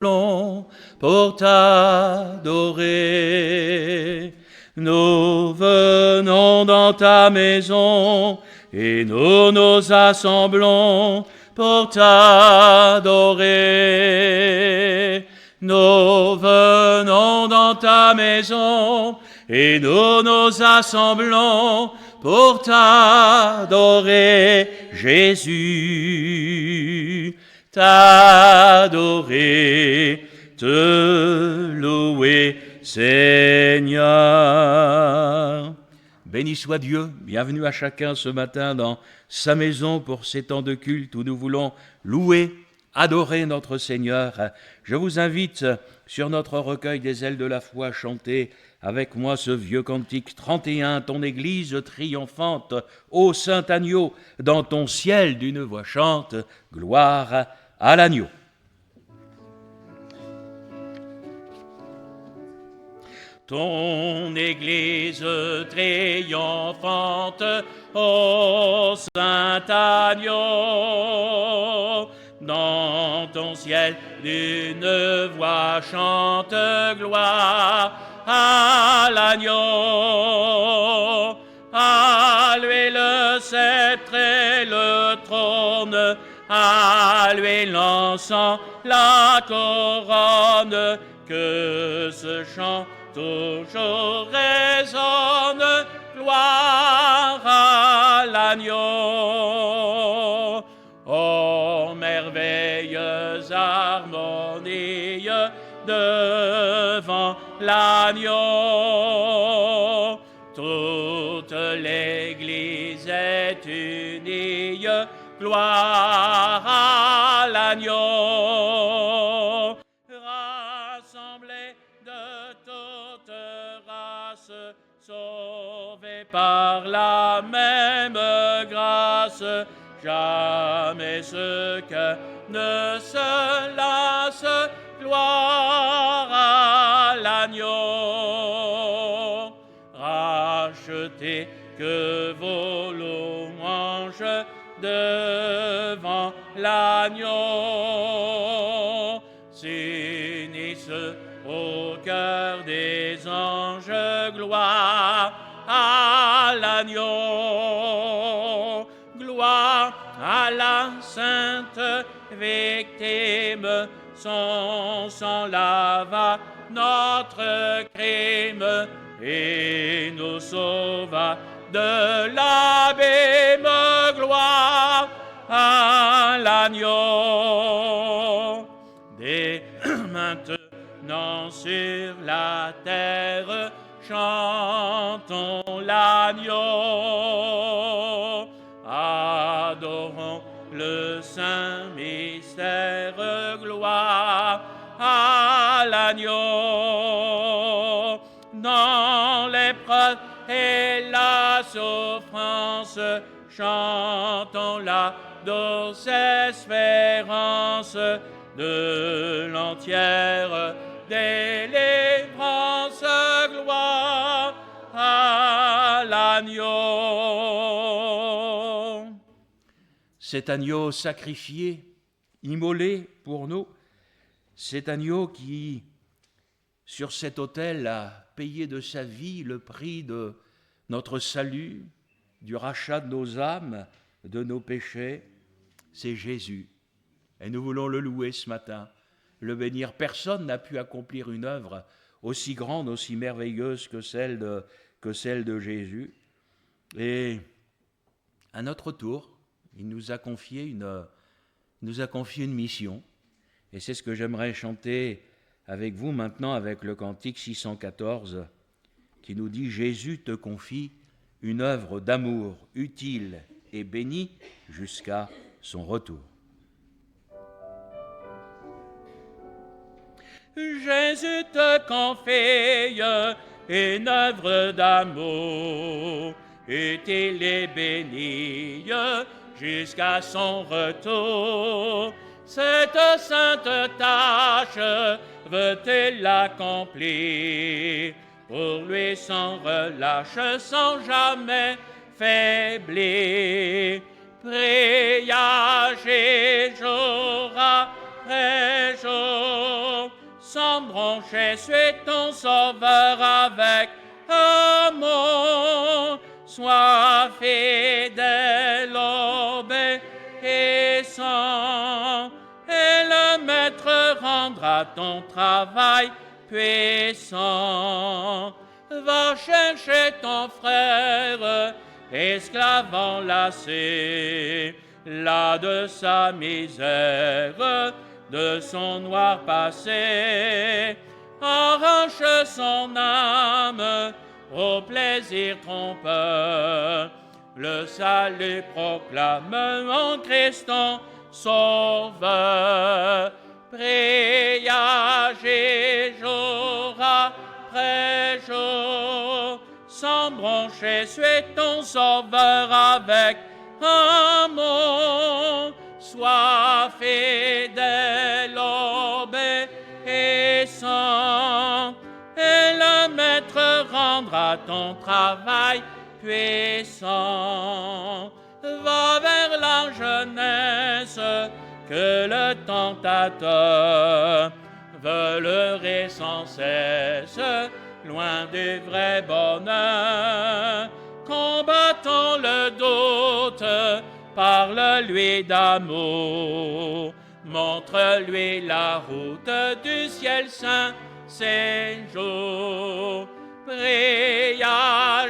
pour t'adorer. Nous venons dans ta maison et nous nous assemblons pour t'adorer. Nous venons dans ta maison et nous nous assemblons pour t'adorer, Jésus, t'adorer, te louer, Seigneur. Béni soit Dieu, bienvenue à chacun ce matin dans sa maison pour ces temps de culte où nous voulons louer, adorer notre Seigneur. Je vous invite sur notre recueil des ailes de la foi à chanter avec moi ce vieux cantique 31, ton église triomphante, ô saint agneau, dans ton ciel d'une voix chante, gloire à l'agneau. Ton église triomphante, ô saint agneau, dans ton ciel d'une voix chante, gloire à l'agneau. À lui le sceptre et le trône, à lui l'encens, la couronne, que ce chant toujours résonne, gloire à l'agneau. Ô merveilleuse harmonie devant l'agneau, toute l'Église est unie, gloire à l'agneau. Rassemblés de toute race, sauvés par la même grâce, jamais ce que ne se lasse, gloire à l'agneau. Rachetés, que vos louanges devant l'agneau s'unissent au cœur des anges, gloire à l'agneau. Gloire à la sainte victime, son sang lava notre crime et nous sauva de l'abîme, gloire à l'agneau. Dès maintenant sur la terre, chantons l'agneau, adorons le saint mystère, gloire à l'agneau. Dans l'épreuve et la souffrance, chantons la douce espérance de l'entière délivrance, gloire à l'agneau. Cet agneau sacrifié, immolé pour nous, cet agneau qui, sur cet autel, a payé de sa vie le prix de notre salut, du rachat de nos âmes, de nos péchés, c'est Jésus. Et nous voulons le louer ce matin, le bénir. Personne n'a pu accomplir une œuvre aussi grande, aussi merveilleuse que celle de Jésus. Et à notre tour, il nous a confié une mission. Et c'est ce que j'aimerais chanter avec vous maintenant, avec le cantique 614, qui nous dit « Jésus te confie une œuvre d'amour utile et bénie jusqu'à son retour. » Jésus te confie une œuvre d'amour utile et bénie jusqu'à son retour. Cette sainte tâche veut-il l'accomplir pour lui sans relâche, sans jamais faiblir. Priage et jour après jour, sans broncher, suis ton sauveur avec amour. Sois fidèle, obéissant, et le maître rendra ton travail puissant. Va chercher ton frère, esclave enlacé, là de sa misère, de son noir passé. Arrache son âme au plaisir trompeur. Le salut proclame en Christ ton Sauveur. Prie à jour après jour, sans broncher, suis ton Sauveur avec amour. Sois fidèle, obéissant, et le maître rendra ton travail puissant. Va vers la jeunesse que le tentateur veut leurrer sans cesse, loin du vrai bonheur. Combattons le doute, parle-lui d'amour, montre-lui la route du ciel saint séjour. Prie à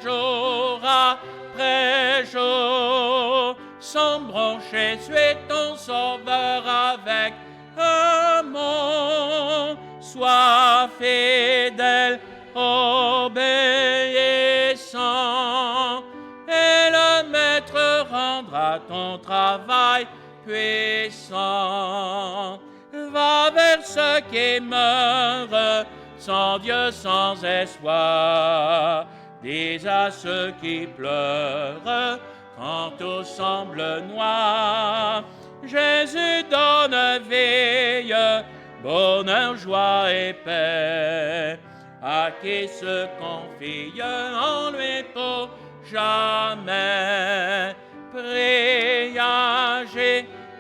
jour après jour, sans broncher, suis ton Sauveur avec amour. Sois fidèle, obéissant, et le maître rendra ton travail puissant. Va vers ceux qui meurent, sans Dieu, sans espoir. Dis à ceux qui pleurent, quand tout semble noir, Jésus donne vie, bonheur, joie et paix, à qui se confie en lui pour jamais. Prie à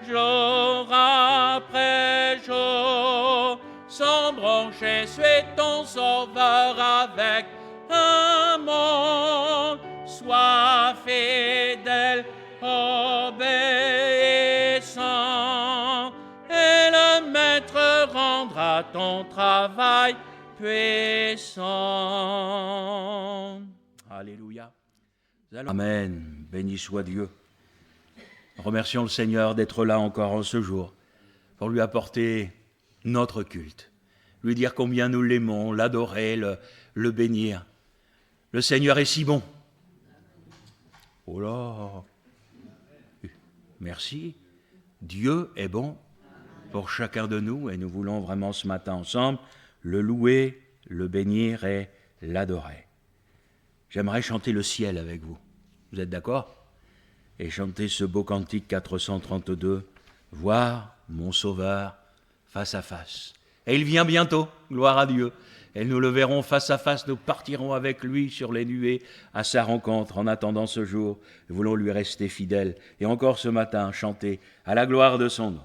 jour après jour, sans broncher, suis ton Sauveur avec amour. Sois fidèle, obéissant, et le maître rendra ton travail puissant. Alléluia. Amen. Béni soit Dieu. Remercions le Seigneur d'être là encore en ce jour pour lui apporter notre culte, lui dire combien nous l'aimons, l'adorer, le bénir. Le Seigneur est si bon. Oh là! Merci. Dieu est bon pour chacun de nous et nous voulons vraiment ce matin ensemble le louer, le bénir et l'adorer. J'aimerais chanter le ciel avec vous. Vous êtes d'accord? Et chanter ce beau cantique 432, « Voir mon Sauveur face à face ». Et il vient bientôt, gloire à Dieu. Et nous le verrons face à face, nous partirons avec lui sur les nuées à sa rencontre. En attendant ce jour, nous voulons lui rester fidèles. Et encore ce matin, chanter à la gloire de son nom.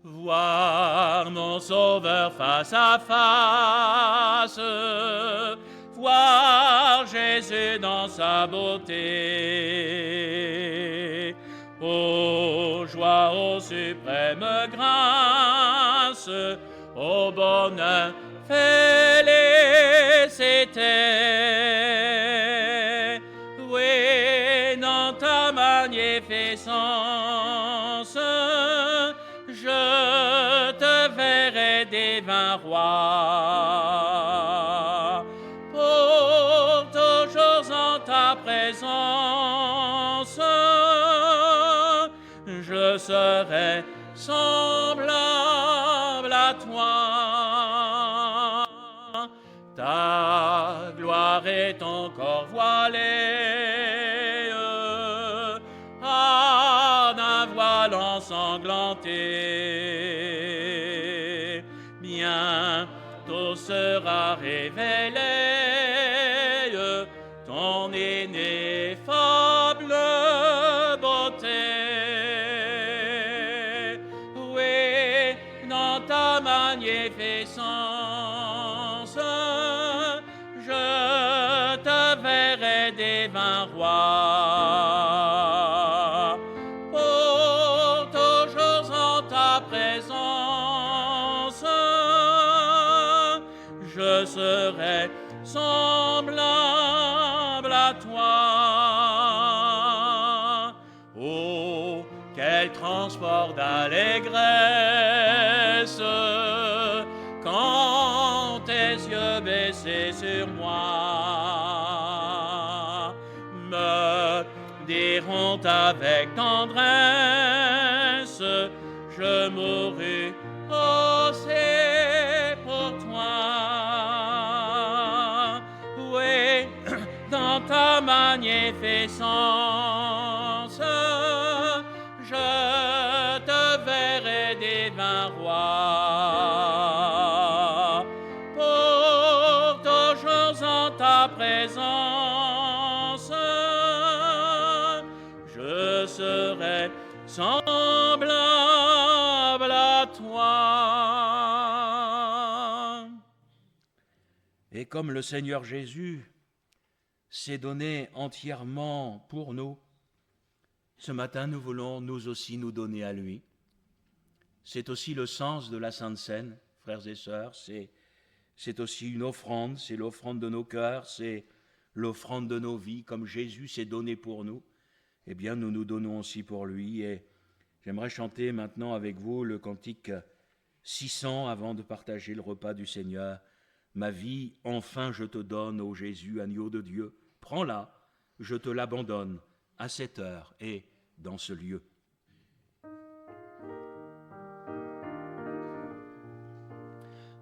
Voir mon Sauveur face à face, voir Jésus dans sa beauté. Ô joie, ô suprême grâce, ô bonheur, félicité. Oui, dans ta magnificence, je te verrai divin roi. Pour toujours en ta présence, je serai semblable à toi. Ta gloire est encore voilée d'un voile ensanglanté. Bientôt sera révélé ton ineffable magnificence, je te verrai divin roi. Pour toujours en ta présence, je serai semblable à toi. Oh, quel transport d'allégresse quand tes yeux baissés sur moi me diront avec tendresse, je mourrai aussi pour toi. Oui, dans ta magnificence, je te verrai divin roi. Pour toujours en ta présence, je serai semblable à toi. Et comme le Seigneur Jésus s'est donné entièrement pour nous, ce matin nous voulons nous aussi nous donner à lui. C'est aussi le sens de la Sainte Seine, frères et sœurs, c'est aussi une offrande, c'est l'offrande de nos cœurs, c'est l'offrande de nos vies, comme Jésus s'est donné pour nous, eh bien nous nous donnons aussi pour lui. Et j'aimerais chanter maintenant avec vous le cantique 600 avant de partager le repas du Seigneur. Ma vie, enfin je te donne, ô Jésus, agneau de Dieu, prends-la, je te l'abandonne à cette heure et dans ce lieu.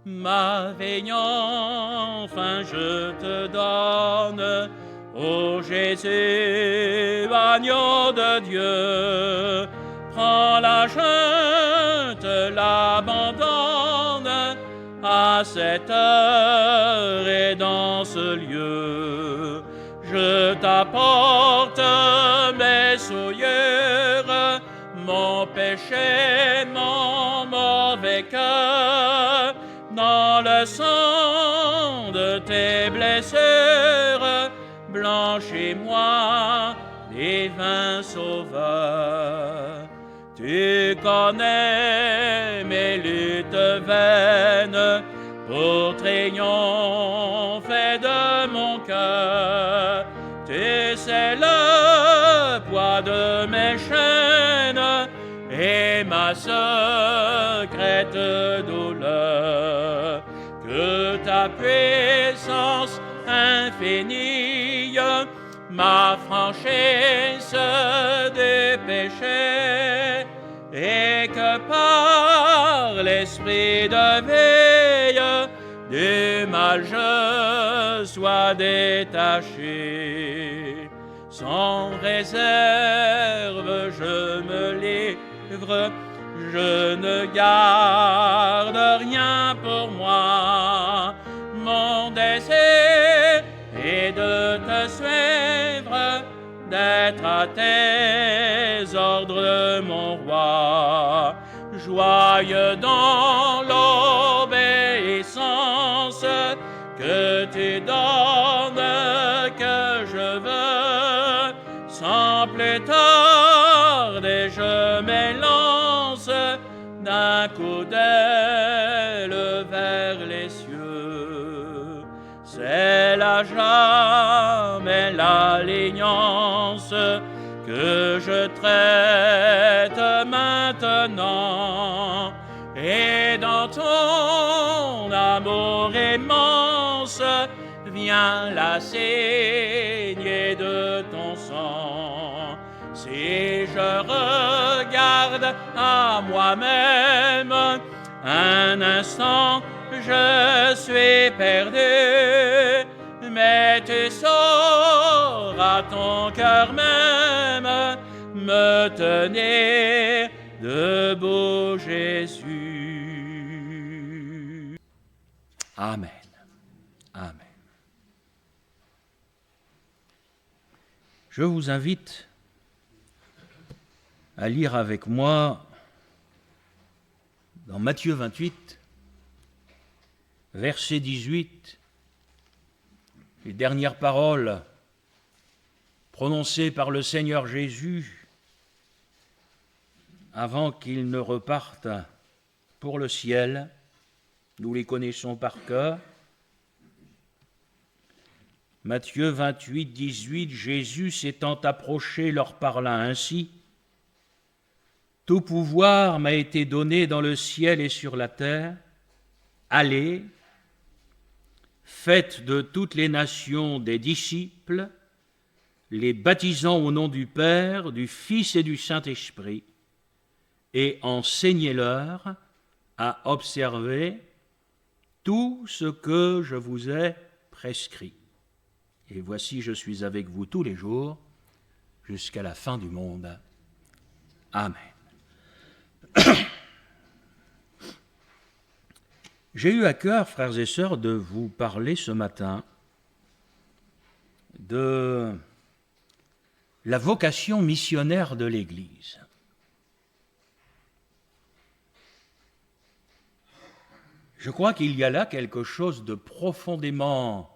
Ma vie, enfin je te donne, ô Jésus, agneau de Dieu, prends-la, je te l'abandonne à cette heure et dans ce lieu. Je t'apporte mes souillures, mon péché, mon mauvais cœur, dans le sang de tes blessures, blanchis-moi, divin Sauveur. Tu connais mes luttes vaines pour triompher de mon cœur. Tu sais le poids de mes chaînes et ma secrète douleur. Que ta puissance infinie m'affranchisse des péchés et que par l'esprit de veille du mal je sois détaché. Sans réserve je me livre, je ne garde rien pour moi. Mon désir est de te suivre, d'être à tes ordres, mon roi. Joyeux dans l'obéissance que tu donnes, que je veux, sans plus tarder je m'élance d'un coup d'aile vers les cieux. C'est là jamais l'alliance que je traite maintenant, et dans ton amour immense vient la saignée de ton sang. Si je regarde à moi-même un instant, je suis perdu, mais tu sauras ton cœur même me tenir debout, Jésus. Amen. Amen. Je vous invite à lire avec moi dans Matthieu 28, verset 18, les dernières paroles prononcées par le Seigneur Jésus avant qu'il ne reparte pour le ciel. Nous les connaissons par cœur. Matthieu 28, 18, Jésus s'étant approché leur parla ainsi. Tout pouvoir m'a été donné dans le ciel et sur la terre. Allez, faites de toutes les nations des disciples, les baptisant au nom du Père, du Fils et du Saint-Esprit, et enseignez-leur à observer tout ce que je vous ai prescrit. Et voici, je suis avec vous tous les jours, jusqu'à la fin du monde. Amen. J'ai eu à cœur, frères et sœurs, de vous parler ce matin de la vocation missionnaire de l'Église. Je crois qu'il y a là quelque chose de profondément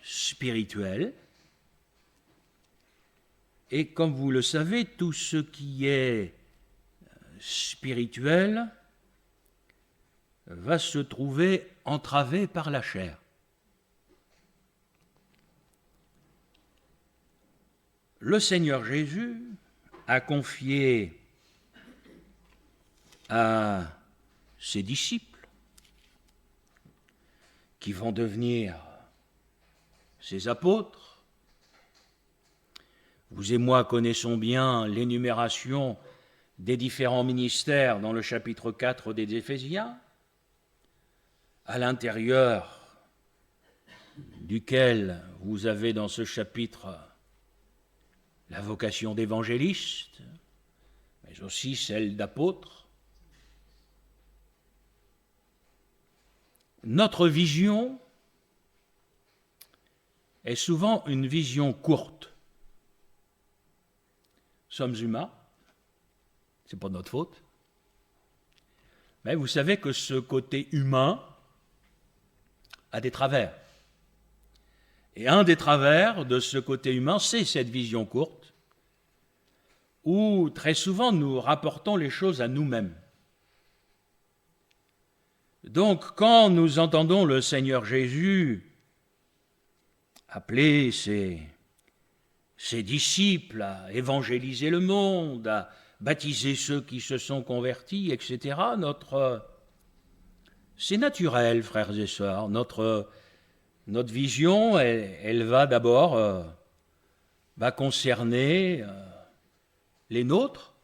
spirituel. Et comme vous le savez, tout ce qui est spirituel va se trouver entravé par la chair. Le Seigneur Jésus a confié à ses disciples, qui vont devenir ses apôtres. Vous et moi connaissons bien l'énumération des différents ministères dans le chapitre 4 des Éphésiens, à l'intérieur duquel vous avez dans ce chapitre la vocation d'évangéliste, mais aussi celle d'apôtre. Notre vision est souvent une vision courte. Nous sommes humains, ce n'est pas de notre faute, mais vous savez que ce côté humain a des travers. Et un des travers de ce côté humain, c'est cette vision courte, où très souvent nous rapportons les choses à nous-mêmes. Donc, quand nous entendons le Seigneur Jésus appeler ses disciples à évangéliser le monde, à baptiser ceux qui se sont convertis, etc., c'est naturel, frères et sœurs. Notre vision, elle va d'abord concerner les nôtres.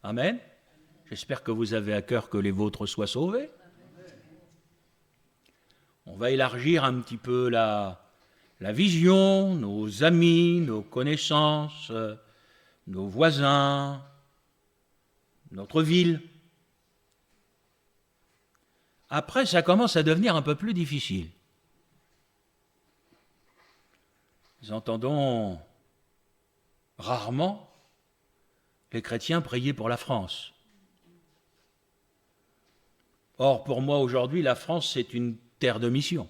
Amen. J'espère que vous avez à cœur que les vôtres soient sauvés. On va élargir un petit peu la vision, nos amis, nos connaissances, nos voisins, notre ville. Après, ça commence à devenir un peu plus difficile. Nous entendons rarement les chrétiens prier pour la France. Or, pour moi, aujourd'hui, la France, c'est une terre de mission.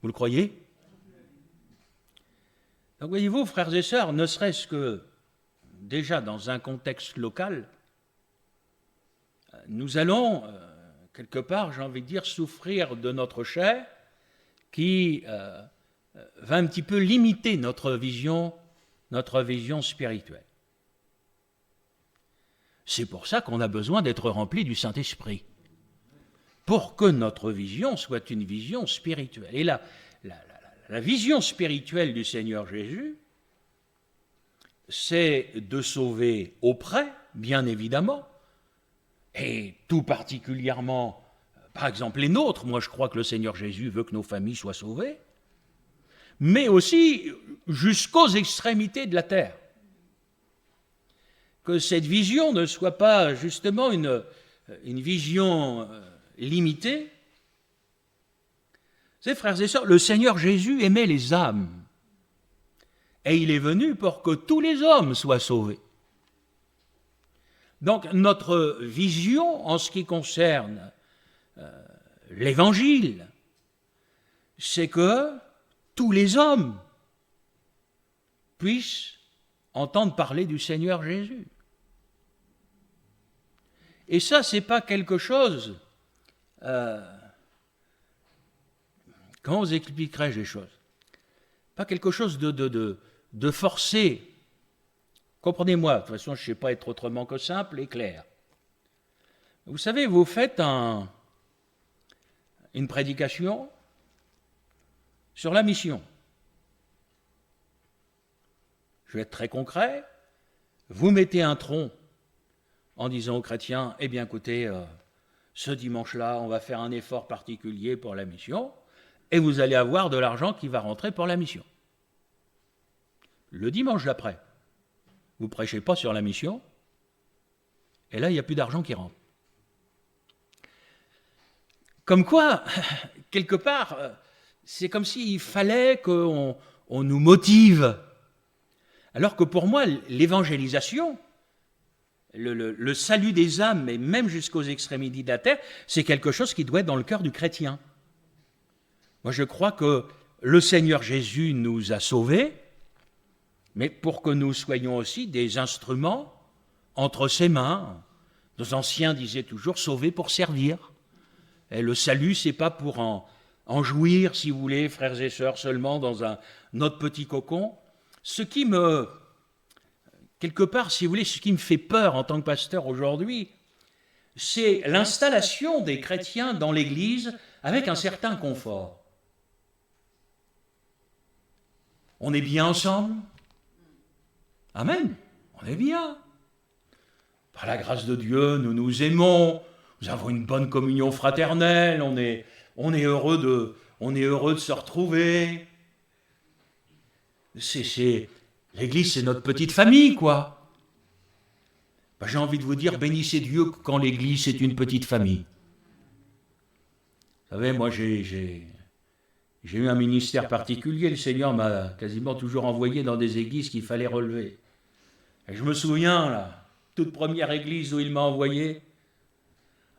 Vous le croyez? Donc, voyez-vous, frères et sœurs, ne serait-ce que déjà dans un contexte local, nous allons, quelque part, j'ai envie de dire, souffrir de notre chair qui va un petit peu limiter notre vision spirituelle. C'est pour ça qu'on a besoin d'être rempli du Saint-Esprit, pour que notre vision soit une vision spirituelle. Et la vision spirituelle du Seigneur Jésus, c'est de sauver auprès, bien évidemment, et tout particulièrement, par exemple, les nôtres. Moi, je crois que le Seigneur Jésus veut que nos familles soient sauvées, mais aussi jusqu'aux extrémités de la terre. Que cette vision ne soit pas justement une vision limitée. C'est, frères et sœurs, le Seigneur Jésus aimait les âmes. Et il est venu pour que tous les hommes soient sauvés. Donc notre vision en ce qui concerne l'Évangile, c'est que tous les hommes puissent entendre parler du Seigneur Jésus. Et ça, ce n'est pas quelque chose... comment vous expliquerai-je les choses? Pas quelque chose de forcé. Comprenez-moi, de toute façon, je ne sais pas être autrement que simple et clair. Vous savez, vous faites une prédication sur la mission. Je vais être très concret. Vous mettez un tronc en disant aux chrétiens, eh bien écoutez, ce dimanche-là, on va faire un effort particulier pour la mission, et vous allez avoir de l'argent qui va rentrer pour la mission. Le dimanche d'après, vous ne prêchez pas sur la mission, et là, il n'y a plus d'argent qui rentre. Comme quoi, quelque part, c'est comme s'il fallait qu'on nous motive. Alors que pour moi, l'évangélisation, le salut des âmes, et même jusqu'aux extrémités de la terre, c'est quelque chose qui doit être dans le cœur du chrétien. Moi, je crois que le Seigneur Jésus nous a sauvés, mais pour que nous soyons aussi des instruments entre ses mains. Nos anciens disaient toujours « sauvés pour servir ». Et le salut, ce n'est pas pour en jouir, si vous voulez, frères et sœurs, seulement dans notre petit cocon. Ce qui me, quelque part, si vous voulez, ce qui me fait peur en tant que pasteur aujourd'hui, c'est l'installation des chrétiens dans l'Église avec un certain confort. On est bien ensemble? Amen. On est bien. Par la grâce de Dieu, nous nous aimons, nous avons une bonne communion fraternelle, on est heureux de se retrouver. L'Église, c'est notre petite famille, quoi. Ben, j'ai envie de vous dire, bénissez Dieu quand l'Église, c'est une petite famille. Vous savez, moi, j'ai eu un ministère particulier. Le Seigneur m'a quasiment toujours envoyé dans des églises qu'il fallait relever. Et je me souviens, la toute première église où il m'a envoyé,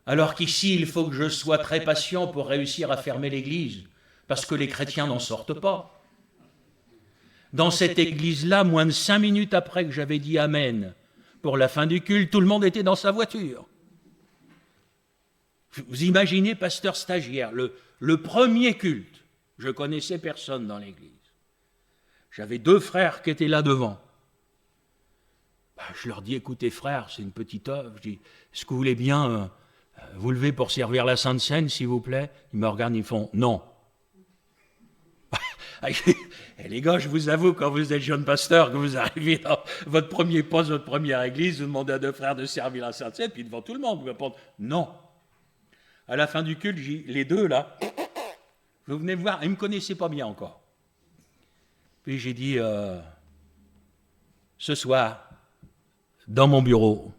alors qu'ici, il faut que je sois très patient pour réussir à fermer l'église, parce que les chrétiens n'en sortent pas. Dans cette église-là, moins de 5 minutes après que j'avais dit Amen pour la fin du culte, tout le monde était dans sa voiture. Vous imaginez, pasteur stagiaire, le premier culte, je connaissais personne dans l'église. J'avais 2 frères qui étaient là devant. Je leur dis, écoutez frères, c'est une petite œuvre. Je dis, est-ce que vous voulez bien vous lever pour servir la Sainte Seine, s'il vous plaît? Ils me regardent, ils font, non. Et les gars, je vous avoue, quand vous êtes jeune pasteur, que vous arrivez dans votre premier poste, votre première église, vous demandez à 2 frères de servir la Sainte Seine, puis devant tout le monde, vous répondez, non. À la fin du culte, les 2 là, vous venez me voir, ils ne me connaissaient pas bien encore. Puis j'ai dit, ce soir, dans mon bureau,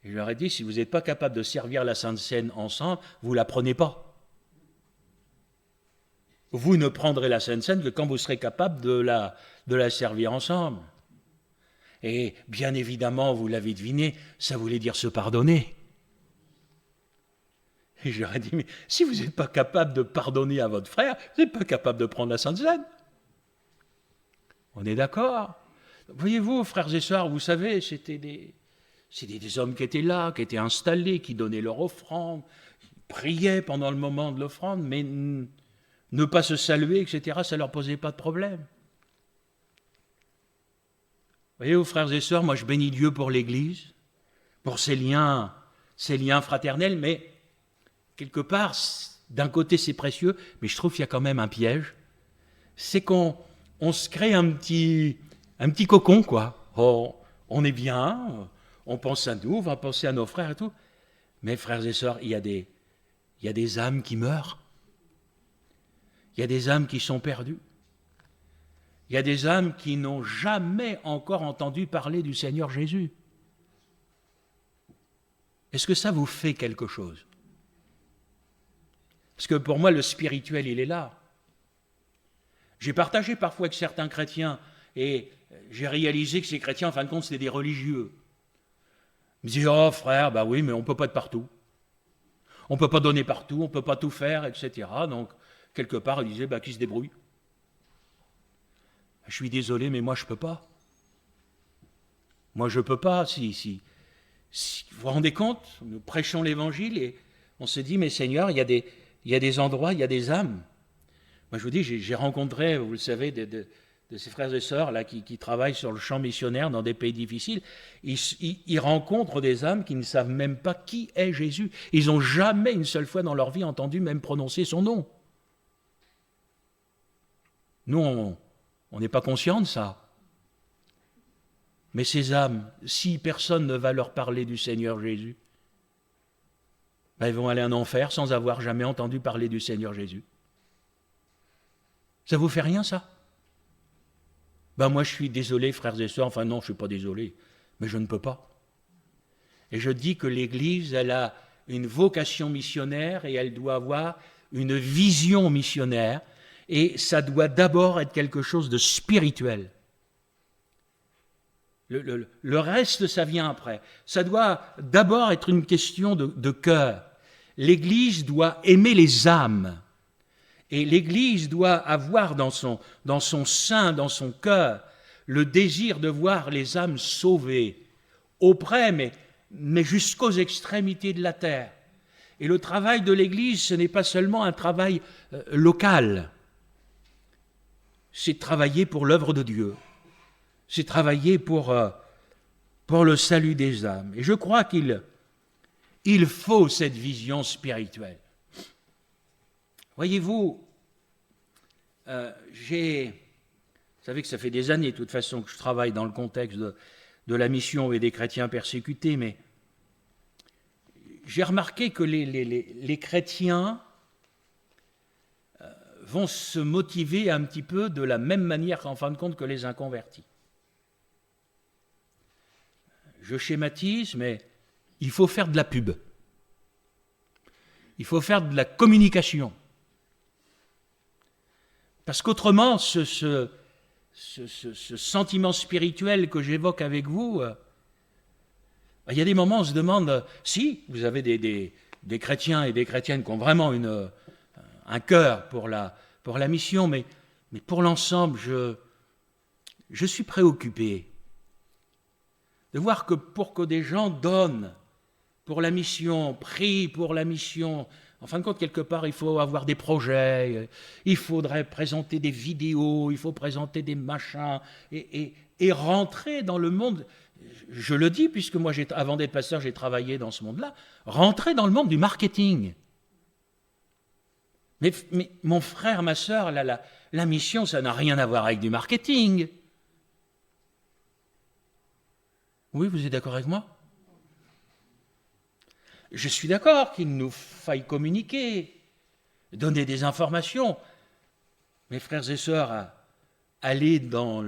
et je leur ai dit, si vous n'êtes pas capable de servir la Sainte Seine ensemble, vous ne la prenez pas. Vous ne prendrez la Sainte Seine que quand vous serez capable de la servir ensemble. Et bien évidemment, vous l'avez deviné, ça voulait dire se pardonner. Et je leur ai dit, mais si vous n'êtes pas capable de pardonner à votre frère, vous n'êtes pas capable de prendre la Sainte Seine. On est d'accord? Voyez-vous, frères et sœurs, vous savez, c'était des hommes qui étaient là, qui étaient installés, qui donnaient leur offrande, qui priaient pendant le moment de l'offrande, mais ne pas se saluer, etc., ça ne leur posait pas de problème. Voyez-vous, frères et sœurs, moi je bénis Dieu pour l'Église, pour ces liens fraternels, mais quelque part, d'un côté c'est précieux, mais je trouve qu'il y a quand même un piège, c'est qu'on se crée un petit cocon, quoi. Oh, on est bien, on pense à nous, on va penser à nos frères et tout, mais frères et sœurs, il y a des âmes qui meurent. Il y a des âmes qui sont perdues. Il y a des âmes qui n'ont jamais encore entendu parler du Seigneur Jésus. Est-ce que ça vous fait quelque chose? Parce que pour moi, le spirituel, il est là. J'ai partagé parfois avec certains chrétiens, Et j'ai réalisé que ces chrétiens, en fin de compte, c'était des religieux. Ils me disaient, oh frère, bah oui, mais on ne peut pas être partout. On ne peut pas donner partout, on ne peut pas tout faire, etc. Donc, quelque part, ils disaient, bah qui se débrouille. Je suis désolé, mais moi, je ne peux pas. Moi, je ne peux pas. Si vous vous rendez compte, nous prêchons l'évangile et on se dit, mais Seigneur, il y a des endroits, il y a des âmes. Moi, je vous dis, j'ai rencontré, vous le savez, de ces frères et sœurs là, qui travaillent sur le champ missionnaire dans des pays difficiles. Ils rencontrent des âmes qui ne savent même pas qui est Jésus. Ils n'ont jamais une seule fois dans leur vie entendu même prononcer son nom. Nous, on n'est pas conscient de ça. Mais ces âmes, si personne ne va leur parler du Seigneur Jésus, ben ils vont aller en enfer sans avoir jamais entendu parler du Seigneur Jésus. Ça vous fait rien, ça? Ben moi, je suis désolé, frères et sœurs, enfin non, je ne suis pas désolé, mais je ne peux pas. Et je dis que l'Église, elle a une vocation missionnaire et elle doit avoir une vision missionnaire, et ça doit d'abord être quelque chose de spirituel. Le reste, ça vient après. Ça doit d'abord être une question de cœur. L'Église doit aimer les âmes. Et l'Église doit avoir dans son sein, dans son cœur, le désir de voir les âmes sauvées, auprès, mais jusqu'aux extrémités de la terre. Et le travail de l'Église, ce n'est pas seulement un travail local. C'est travailler pour l'œuvre de Dieu. C'est travailler pour le salut des âmes. Et je crois qu'il faut cette vision spirituelle. Voyez-vous, vous savez que ça fait des années, de toute façon, que je travaille dans le contexte de la mission et des chrétiens persécutés, mais j'ai remarqué que les chrétiens vont se motiver un petit peu de la même manière, en fin de compte, que les inconvertis. Je schématise, mais il faut faire de la pub. Il faut faire de la communication. Parce qu'autrement, ce sentiment spirituel que j'évoque avec vous, il y a des moments où on se demande, si vous avez des chrétiens et des chrétiennes qui ont vraiment un cœur pour la mission, mais pour l'ensemble, je suis préoccupé de voir que pour que des gens donnent pour la mission, prient pour la mission, en fin de compte, quelque part, il faut avoir des projets, il faudrait présenter des vidéos, il faut présenter des machins, et rentrer dans le monde, je le dis, puisque moi, avant d'être pasteur, j'ai travaillé dans ce monde-là, rentrer dans le monde du marketing. Mais mon frère, ma sœur, la mission, ça n'a rien à voir avec du marketing. Oui, vous êtes d'accord avec moi? Je suis d'accord qu'il nous faille communiquer, donner des informations. Mes frères et sœurs, aller dans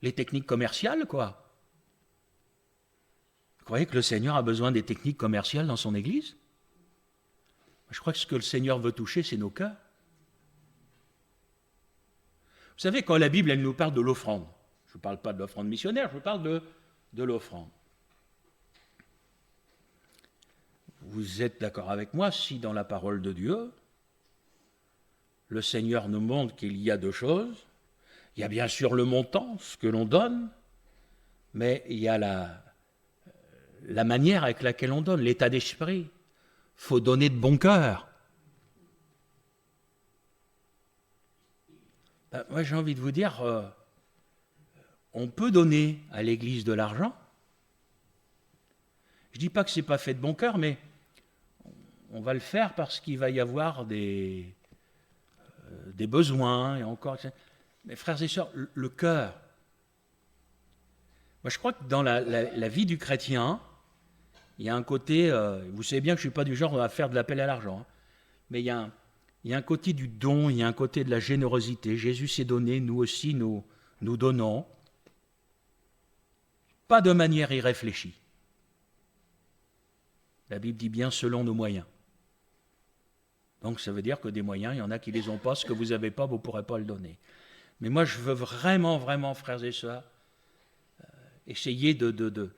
les techniques commerciales, quoi. Vous croyez que le Seigneur a besoin des techniques commerciales dans son Église? Je crois que ce que le Seigneur veut toucher, c'est nos cœurs. Vous savez, quand la Bible, elle nous parle de l'offrande, je ne parle pas de l'offrande missionnaire, je parle de l'offrande. Vous êtes d'accord avec moi si dans la parole de Dieu, le Seigneur nous montre qu'il y a deux choses. Il y a bien sûr le montant, ce que l'on donne, mais il y a la manière avec laquelle on donne, l'état d'esprit. Il faut donner de bon cœur. Moi, j'ai envie de vous dire, on peut donner à l'Église de l'argent. Je ne dis pas que ce n'est pas fait de bon cœur, mais on va le faire parce qu'il va y avoir des besoins, et encore. Mais frères et sœurs, le cœur. Moi, je crois que dans la vie du chrétien, il y a un côté, vous savez bien que je ne suis pas du genre à faire de l'appel à l'argent, hein, mais il y a un côté du don, il y a un côté de la générosité. Jésus s'est donné, nous aussi, nous donnons. Pas de manière irréfléchie. La Bible dit bien selon nos moyens. Donc ça veut dire que des moyens, il y en a qui ne les ont pas. Ce que vous n'avez pas, vous ne pourrez pas le donner. Mais moi, je veux vraiment, vraiment, frères et sœurs, essayer de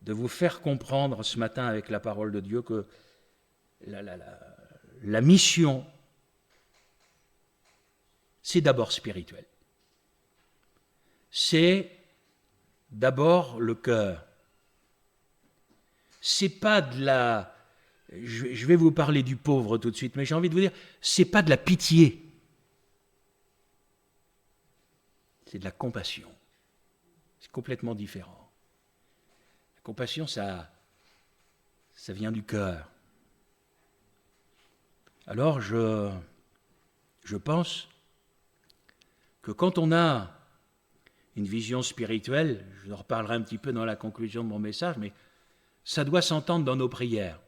vous faire comprendre ce matin avec la parole de Dieu que la mission, c'est d'abord spirituel. C'est d'abord le cœur. C'est pas de la... Je vais vous parler du pauvre tout de suite, mais j'ai envie de vous dire, c'est pas de la pitié. C'est de la compassion. C'est complètement différent. La compassion, ça vient du cœur. Alors, je pense que quand on a une vision spirituelle, je en reparlerai un petit peu dans la conclusion de mon message, mais ça doit s'entendre dans nos prières.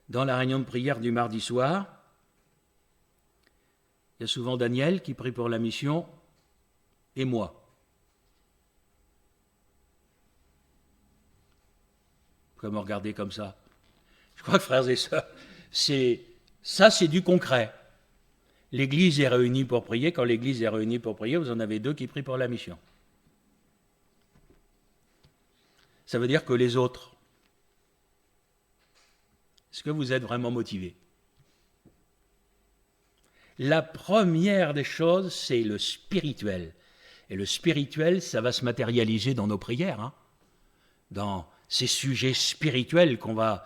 Dans la réunion de prière du mardi soir, il y a souvent Daniel qui prie pour la mission et moi. Pourquoi me regarder comme ça? Je crois que, frères et sœurs, c'est du concret. L'Église est réunie pour prier. Quand l'Église est réunie pour prier, vous en avez 2 qui prient pour la mission. Ça veut dire que les autres, est-ce que vous êtes vraiment motivés? La première des choses, c'est le spirituel. Et le spirituel, ça va se matérialiser dans nos prières, dans ces sujets spirituels qu'on va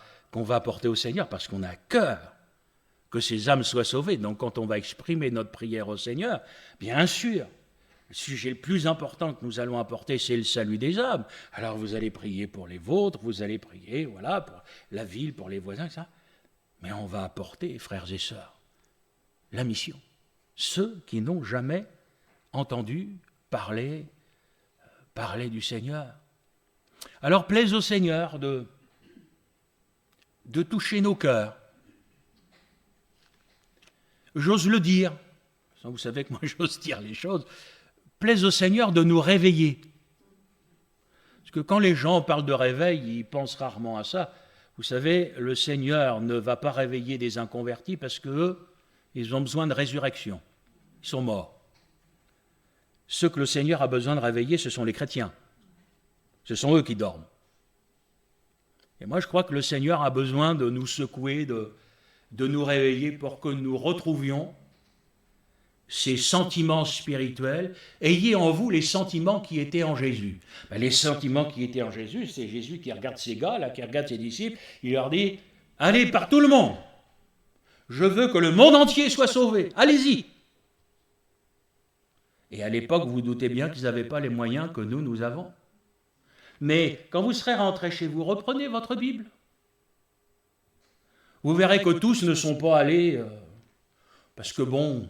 apporter au Seigneur, parce qu'on a à cœur que ces âmes soient sauvées. Donc quand on va exprimer notre prière au Seigneur, bien sûr, le sujet le plus important que nous allons apporter, c'est le salut des âmes. Alors vous allez prier pour les vôtres, vous allez prier, voilà, pour la ville, pour les voisins, ça. Mais on va apporter, frères et sœurs, la mission. Ceux qui n'ont jamais entendu parler du Seigneur. Alors plaise au Seigneur de toucher nos cœurs. J'ose le dire, vous savez que moi j'ose dire les choses, plaise au Seigneur de nous réveiller. Parce que quand les gens parlent de réveil, ils pensent rarement à ça. Vous savez, le Seigneur ne va pas réveiller des inconvertis parce qu'eux, ils ont besoin de résurrection. Ils sont morts. Ceux que le Seigneur a besoin de réveiller, ce sont les chrétiens. Ce sont eux qui dorment. Et moi, je crois que le Seigneur a besoin de nous secouer, de nous réveiller pour que nous retrouvions ces sentiments spirituels. Ayez en vous les sentiments qui étaient en Jésus. Les sentiments qui étaient en Jésus, c'est Jésus qui regarde ses gars, là, qui regarde ses disciples, il leur dit « Allez par tout le monde, je veux que le monde entier soit sauvé, allez-y !» Et à l'époque, vous doutez bien qu'ils n'avaient pas les moyens que nous avons. Mais quand vous serez rentrés chez vous, reprenez votre Bible. Vous verrez que tous ne sont pas allés, parce que bon,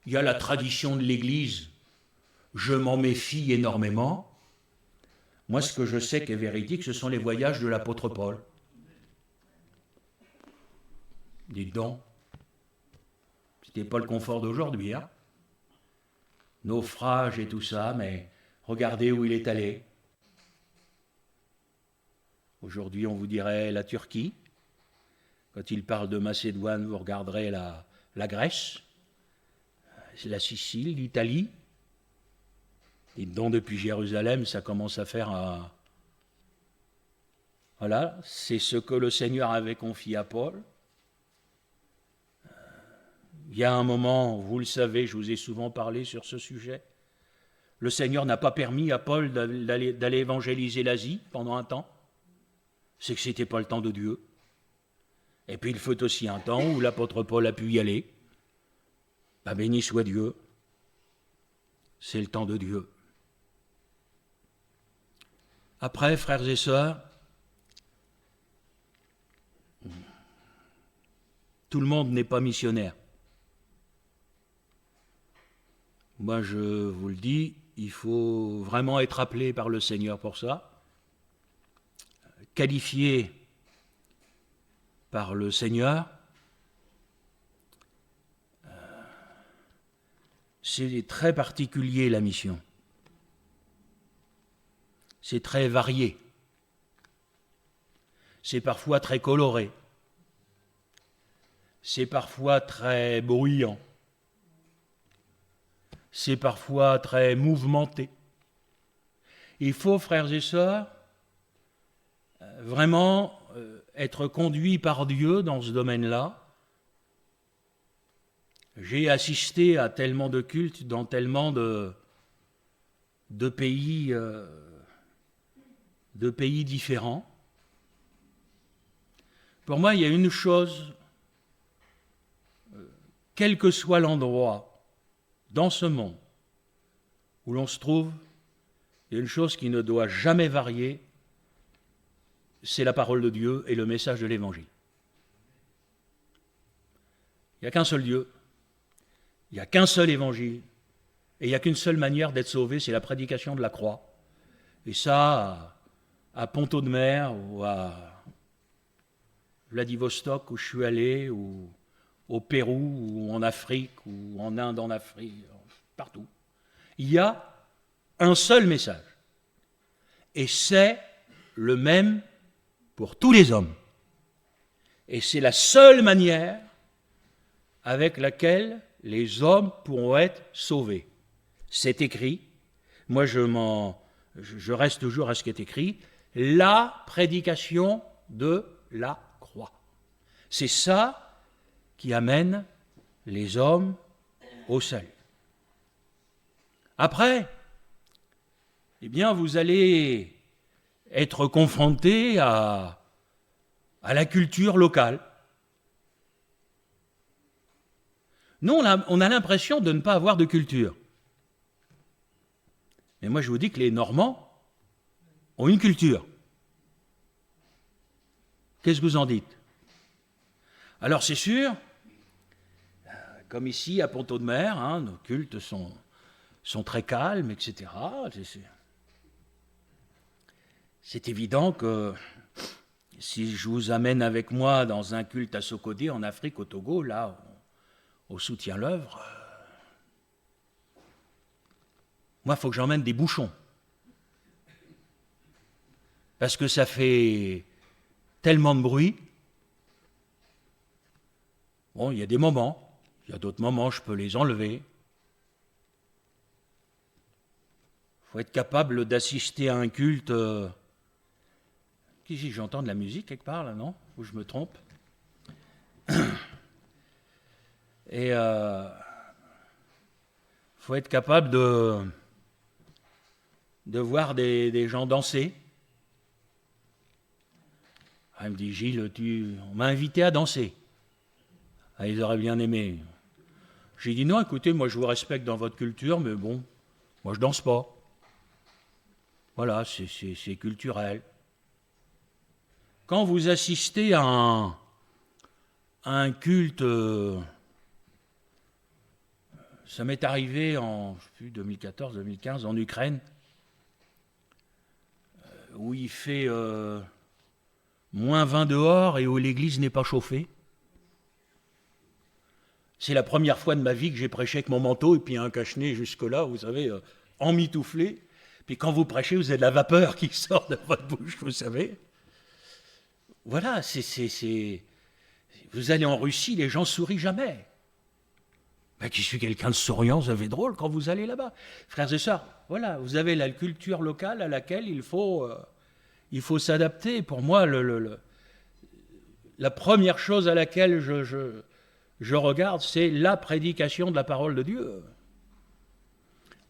il y a la tradition de l'Église, je m'en méfie énormément. Moi, ce que je sais qui est véridique, ce sont les voyages de l'apôtre Paul. Dites donc, c'était pas le confort d'aujourd'hui, hein? Naufrage et tout ça, mais regardez où il est allé. Aujourd'hui, on vous dirait la Turquie. Quand il parle de Macédoine, vous regarderez la Grèce, la Sicile, l'Italie. Dites donc, depuis Jérusalem, ça commence à faire... Voilà, c'est ce que le Seigneur avait confié à Paul. Il y a un moment, vous le savez, je vous ai souvent parlé sur ce sujet, le Seigneur n'a pas permis à Paul d'aller évangéliser l'Asie pendant un temps. C'est que ce n'était pas le temps de Dieu. Et puis il faut aussi un temps où l'apôtre Paul a pu y aller. Béni soit Dieu. C'est le temps de Dieu. Après, frères et sœurs, tout le monde n'est pas missionnaire. Moi, je vous le dis, il faut vraiment être appelé par le Seigneur pour ça, qualifié par le Seigneur. C'est très particulier, la mission. C'est très varié. C'est parfois très coloré. c'est parfois très bruyant, c'est parfois très mouvementé. Il faut, frères et sœurs, vraiment être conduits par Dieu dans ce domaine-là. J'ai assisté à tellement de cultes dans tellement de pays différents. Pour moi, il y a une chose, quel que soit l'endroit dans ce monde où l'on se trouve, il y a une chose qui ne doit jamais varier, c'est la parole de Dieu et le message de l'Évangile. Il n'y a qu'un seul Dieu, il n'y a qu'un seul Évangile, et il n'y a qu'une seule manière d'être sauvé, c'est la prédication de la croix. Et ça, à Ponto de Mer, ou à Vladivostok, où je suis allé, ou au Pérou, ou en Afrique, ou en Inde, en Afrique, partout. Il y a un seul message. Et c'est le même pour tous les hommes. Et c'est la seule manière avec laquelle les hommes pourront être sauvés. C'est écrit, moi je reste toujours à ce qui est écrit, la prédication de la croix. C'est ça qui amène les hommes au salut. Après, eh bien, vous allez être confrontés à la culture locale. Nous, on a l'impression de ne pas avoir de culture. Mais moi, je vous dis que les Normands ont une culture. Qu'est-ce que vous en dites? Alors, c'est sûr, comme ici, à Ponto de Mer, nos cultes sont très calmes, etc. C'est évident que si je vous amène avec moi dans un culte à Sokodé, en Afrique, au Togo, là, au soutien-l'œuvre, moi, il faut que j'emmène des bouchons. Parce que ça fait tellement de bruit. Bon, il y a des moments, il y a d'autres moments, je peux les enlever. Il faut être capable d'assister à un culte. Ici, j'entends de la musique quelque part, là, non? Ou je me trompe? Et il faut être capable de voir des gens danser. Ah, il me dit, Gilles, on m'a invité à danser. Ah, ils auraient bien aimé. J'ai dit, non, écoutez, moi je vous respecte dans votre culture, mais bon, moi je danse pas. Voilà, c'est culturel. Quand vous assistez à un culte, ça m'est arrivé en 2014-2015 en Ukraine, où il fait moins 20 dehors et où l'église n'est pas chauffée. C'est la première fois de ma vie que j'ai prêché avec mon manteau et puis un cache-nez jusque-là, vous savez, emmitouflé. Puis quand vous prêchez, vous avez de la vapeur qui sort de votre bouche, vous savez. Voilà, vous allez en Russie, les gens sourient jamais. Ben, qui suis quelqu'un de souriant, vous avez drôle quand vous allez là-bas. Frères et sœurs, voilà, vous avez la culture locale à laquelle il faut s'adapter. Pour moi, la première chose à laquelle je regarde, c'est la prédication de la parole de Dieu.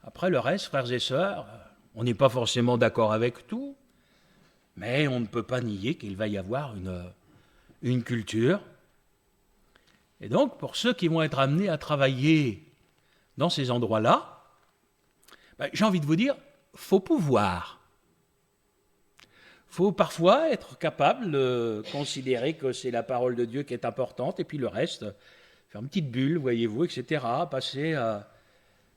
Après, le reste, frères et sœurs, on n'est pas forcément d'accord avec tout, mais on ne peut pas nier qu'il va y avoir une culture. Et donc, pour ceux qui vont être amenés à travailler dans ces endroits-là, ben, j'ai envie de vous dire, il faut pouvoir. Il faut parfois être capable de considérer que c'est la parole de Dieu qui est importante, et puis le reste, faire une petite bulle, voyez-vous, etc., passer à...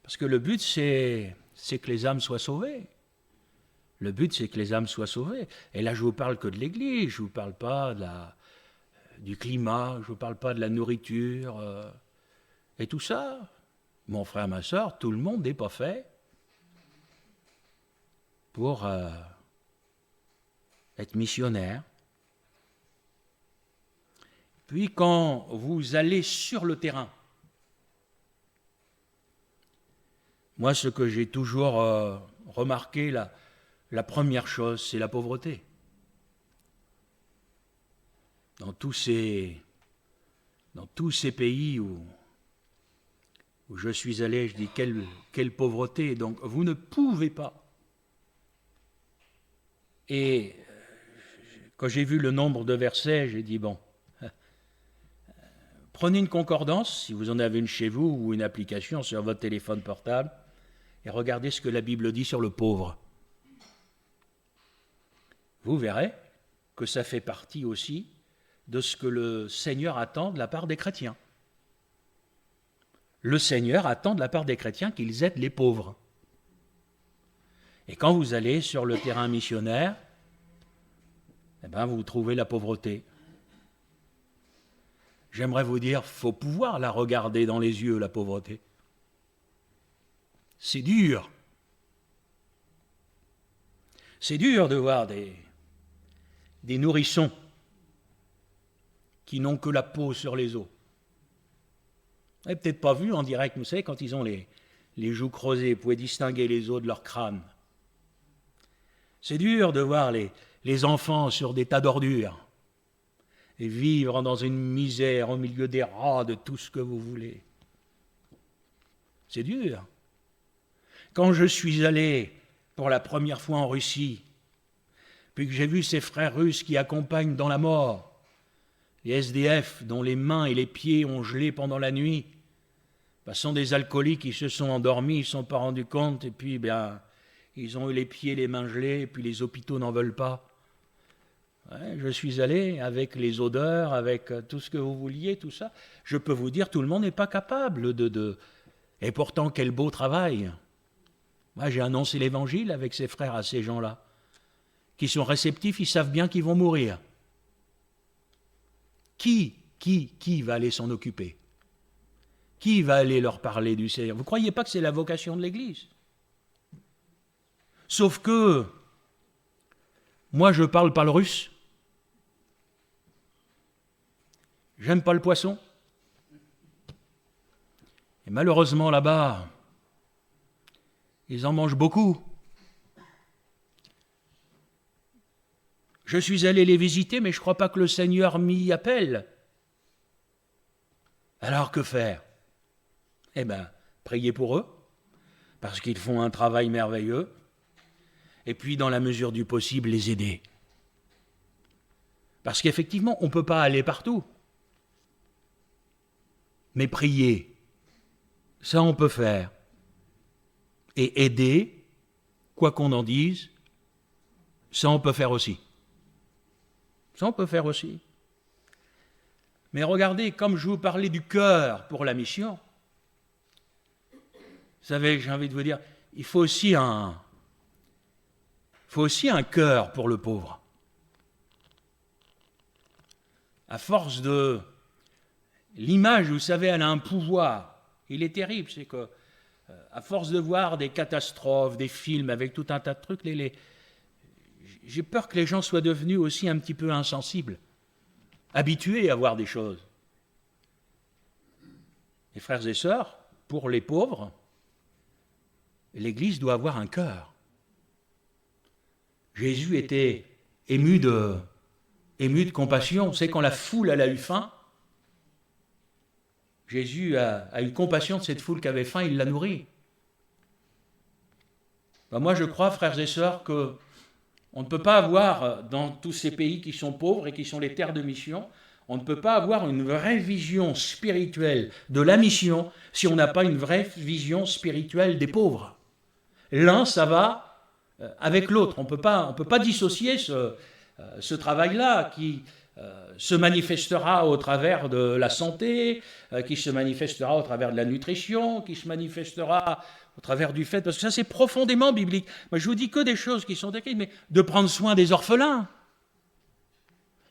Parce que le but, c'est que les âmes soient sauvées. Le but, c'est que les âmes soient sauvées. Et là, je ne vous parle que de l'Église, je ne vous parle pas du climat, je ne vous parle pas de la nourriture, et tout ça. Mon frère, ma soeur, tout le monde n'est pas fait pour être missionnaire. Puis quand vous allez sur le terrain, moi ce que j'ai toujours remarqué, la première chose, c'est la pauvreté. Dans tous ces pays où je suis allé, je dis quelle pauvreté. Donc vous ne pouvez pas. Et quand j'ai vu le nombre de versets, j'ai dit bon, prenez une concordance, si vous en avez une chez vous, ou une application sur votre téléphone portable, et regardez ce que la Bible dit sur le pauvre. Vous verrez que ça fait partie aussi de ce que le Seigneur attend de la part des chrétiens. Le Seigneur attend de la part des chrétiens qu'ils aident les pauvres. Et quand vous allez sur le terrain missionnaire, eh bien vous trouvez la pauvreté. J'aimerais vous dire, il faut pouvoir la regarder dans les yeux, la pauvreté. C'est dur. C'est dur de voir des nourrissons qui n'ont que la peau sur les os. Vous n'avez peut-être pas vu en direct, vous savez, quand ils ont les joues creusées, vous pouvez distinguer les os de leur crâne. C'est dur de voir les enfants sur des tas d'ordures et vivre dans une misère au milieu des rats de tout ce que vous voulez. C'est dur. Quand je suis allé pour la première fois en Russie, puis que j'ai vu ces frères russes qui accompagnent dans la mort les SDF dont les mains et les pieds ont gelé pendant la nuit, sont des alcooliques qui se sont endormis, ils ne se sont pas rendus compte, et puis ils ont eu les pieds et les mains gelés, et puis les hôpitaux n'en veulent pas. Ouais, je suis allé avec les odeurs, avec tout ce que vous vouliez, tout ça. Je peux vous dire, tout le monde n'est pas capable de... Et pourtant, quel beau travail. Moi, j'ai annoncé l'évangile avec ces frères à ces gens-là, qui sont réceptifs, ils savent bien qu'ils vont mourir. Qui va aller s'en occuper? Qui va aller leur parler du Seigneur? Vous ne croyez pas que c'est la vocation de l'Église? Sauf que, moi je ne parle pas le russe, j'aime pas le poisson, et malheureusement là-bas, ils en mangent beaucoup. Je suis allé les visiter, mais je ne crois pas que le Seigneur m'y appelle. Alors que faire? Eh bien, priez pour eux, parce qu'ils font un travail merveilleux, et puis, dans la mesure du possible, les aider. Parce qu'effectivement, on ne peut pas aller partout. Mais prier, ça on peut faire. Et aider, quoi qu'on en dise, ça on peut faire aussi. Ça, on peut faire aussi. Mais regardez, comme je vous parlais du cœur pour la mission, vous savez, j'ai envie de vous dire, il faut aussi un cœur pour le pauvre. À force de... L'image, vous savez, elle a un pouvoir. Il est terrible, c'est que, à force de voir des catastrophes, des films avec tout un tas de trucs, j'ai peur que les gens soient devenus aussi un petit peu insensibles, habitués à voir des choses. Les frères et sœurs, pour les pauvres, l'Église doit avoir un cœur. Jésus était ému de compassion. C'est quand la foule elle a eu faim, Jésus a eu compassion de cette foule qui avait faim, il l'a nourrie. Moi je crois, frères et sœurs, que on ne peut pas avoir, dans tous ces pays qui sont pauvres et qui sont les terres de mission, on ne peut pas avoir une vraie vision spirituelle de la mission si on n'a pas une vraie vision spirituelle des pauvres. L'un, ça va avec l'autre. On ne peut pas dissocier ce travail-là qui se manifestera au travers de la santé, qui se manifestera au travers de la nutrition, qui se manifestera au travers du fait, parce que ça c'est profondément biblique. Moi je vous dis que des choses qui sont écrites, mais de prendre soin des orphelins.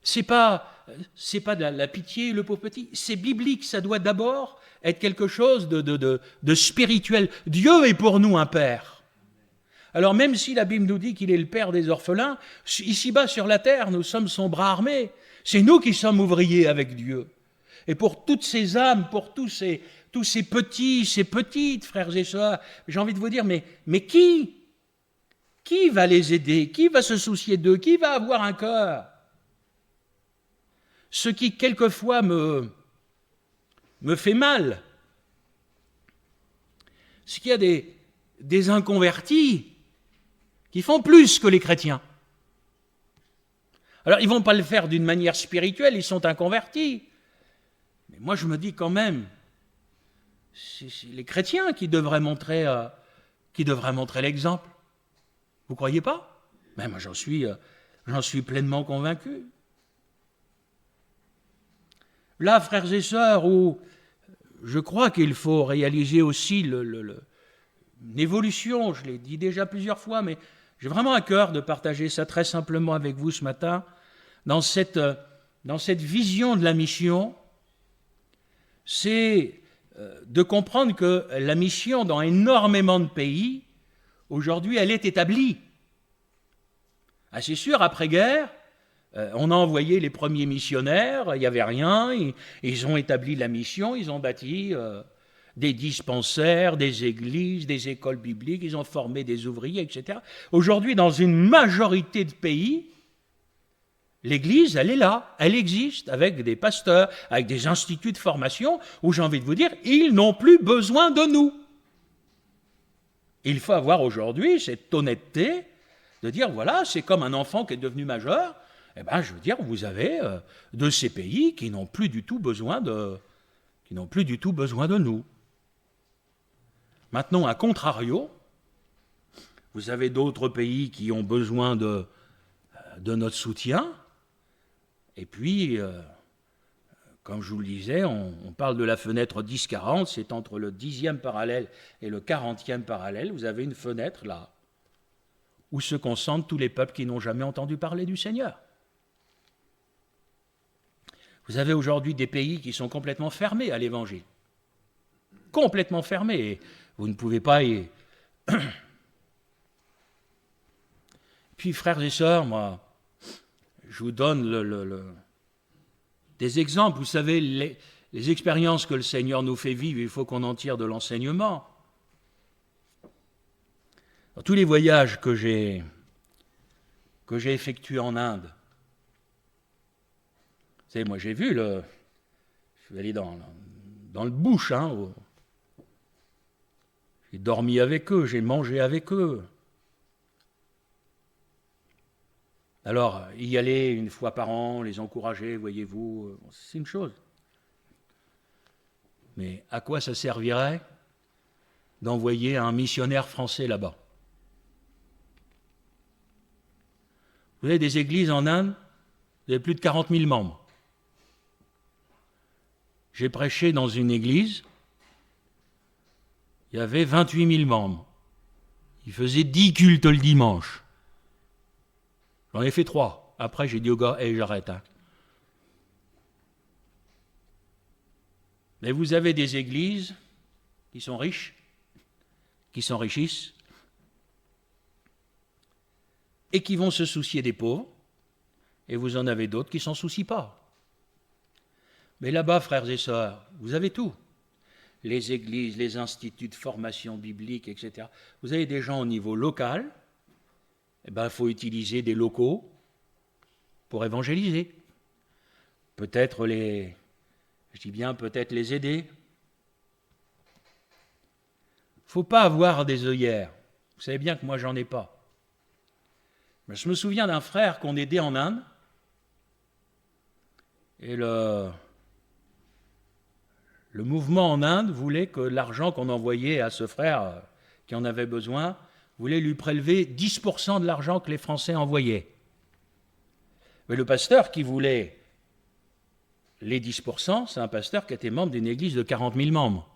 C'est pas de la pitié, le pauvre petit, c'est biblique, ça doit d'abord être quelque chose de spirituel. Dieu est pour nous un père. Alors même si la Bible nous dit qu'il est le père des orphelins, ici-bas sur la terre, nous sommes son bras armé. C'est nous qui sommes ouvriers avec Dieu. Et pour toutes ces âmes, pour tous ces petits, ces petites frères et sœurs, j'ai envie de vous dire, mais qui va les aider? Qui va se soucier d'eux? Qui va avoir un cœur? Ce qui, quelquefois, me fait mal, c'est qu'il y a des inconvertis qui font plus que les chrétiens. Alors, ils ne vont pas le faire d'une manière spirituelle, ils sont inconvertis. Mais moi, je me dis quand même, c'est les chrétiens qui devraient montrer l'exemple. Vous ne croyez pas? Mais moi, j'en suis pleinement convaincu. Là, frères et sœurs, où je crois qu'il faut réaliser aussi une évolution, je l'ai dit déjà plusieurs fois, mais j'ai vraiment à cœur de partager ça très simplement avec vous ce matin, dans cette vision de la mission, c'est de comprendre que la mission dans énormément de pays, aujourd'hui, elle est établie. Ah, c'est sûr, après-guerre, on a envoyé les premiers missionnaires, il n'y avait rien, ils ont établi la mission, ils ont bâti des dispensaires, des églises, des écoles bibliques, ils ont formé des ouvriers, etc. Aujourd'hui, dans une majorité de pays, l'Église, elle est là, elle existe, avec des pasteurs, avec des instituts de formation, où j'ai envie de vous dire, ils n'ont plus besoin de nous. Il faut avoir aujourd'hui cette honnêteté de dire, voilà, c'est comme un enfant qui est devenu majeur, eh bien, je veux dire, vous avez de ces pays qui n'ont plus du tout besoin de nous. Maintenant, à contrario, vous avez d'autres pays qui ont besoin de notre soutien. Et puis, comme je vous le disais, on parle de la fenêtre 10-40, c'est entre le 10e parallèle et le 40e parallèle. Vous avez une fenêtre là, où se concentrent tous les peuples qui n'ont jamais entendu parler du Seigneur. Vous avez aujourd'hui des pays qui sont complètement fermés à l'Évangile. Complètement fermés. Et vous ne pouvez pas y... Puis, frères et sœurs, moi, je vous donne des exemples. Vous savez, les expériences que le Seigneur nous fait vivre, il faut qu'on en tire de l'enseignement. Dans tous les voyages que j'ai effectués en Inde, vous savez, moi j'ai vu, je suis allé dans le bush, j'ai dormi avec eux, j'ai mangé avec eux. Alors, y aller une fois par an, les encourager, voyez-vous, c'est une chose. Mais à quoi ça servirait d'envoyer un missionnaire français là-bas? Vous avez des églises en Inde, vous avez plus de 40 000 membres. J'ai prêché dans une église, il y avait 28 000 membres. Ils faisaient 10 cultes le dimanche. J'en ai fait 3. Après, j'ai dit au gars, j'arrête. Mais vous avez des églises qui sont riches, qui s'enrichissent, et qui vont se soucier des pauvres, et vous en avez d'autres qui ne s'en soucient pas. Mais là-bas, frères et sœurs, vous avez tout. Les églises, les instituts de formation biblique, etc. Vous avez des gens au niveau local, il faut utiliser des locaux pour évangéliser. Peut-être les aider. Il ne faut pas avoir des œillères. Vous savez bien que moi, j'en ai pas. Mais je me souviens d'un frère qu'on aidait en Inde, et le mouvement en Inde voulait que l'argent qu'on envoyait à ce frère qui en avait besoin, voulait lui prélever 10% de l'argent que les Français envoyaient. Mais le pasteur qui voulait les 10%, c'est un pasteur qui était membre d'une église de 40 000 membres.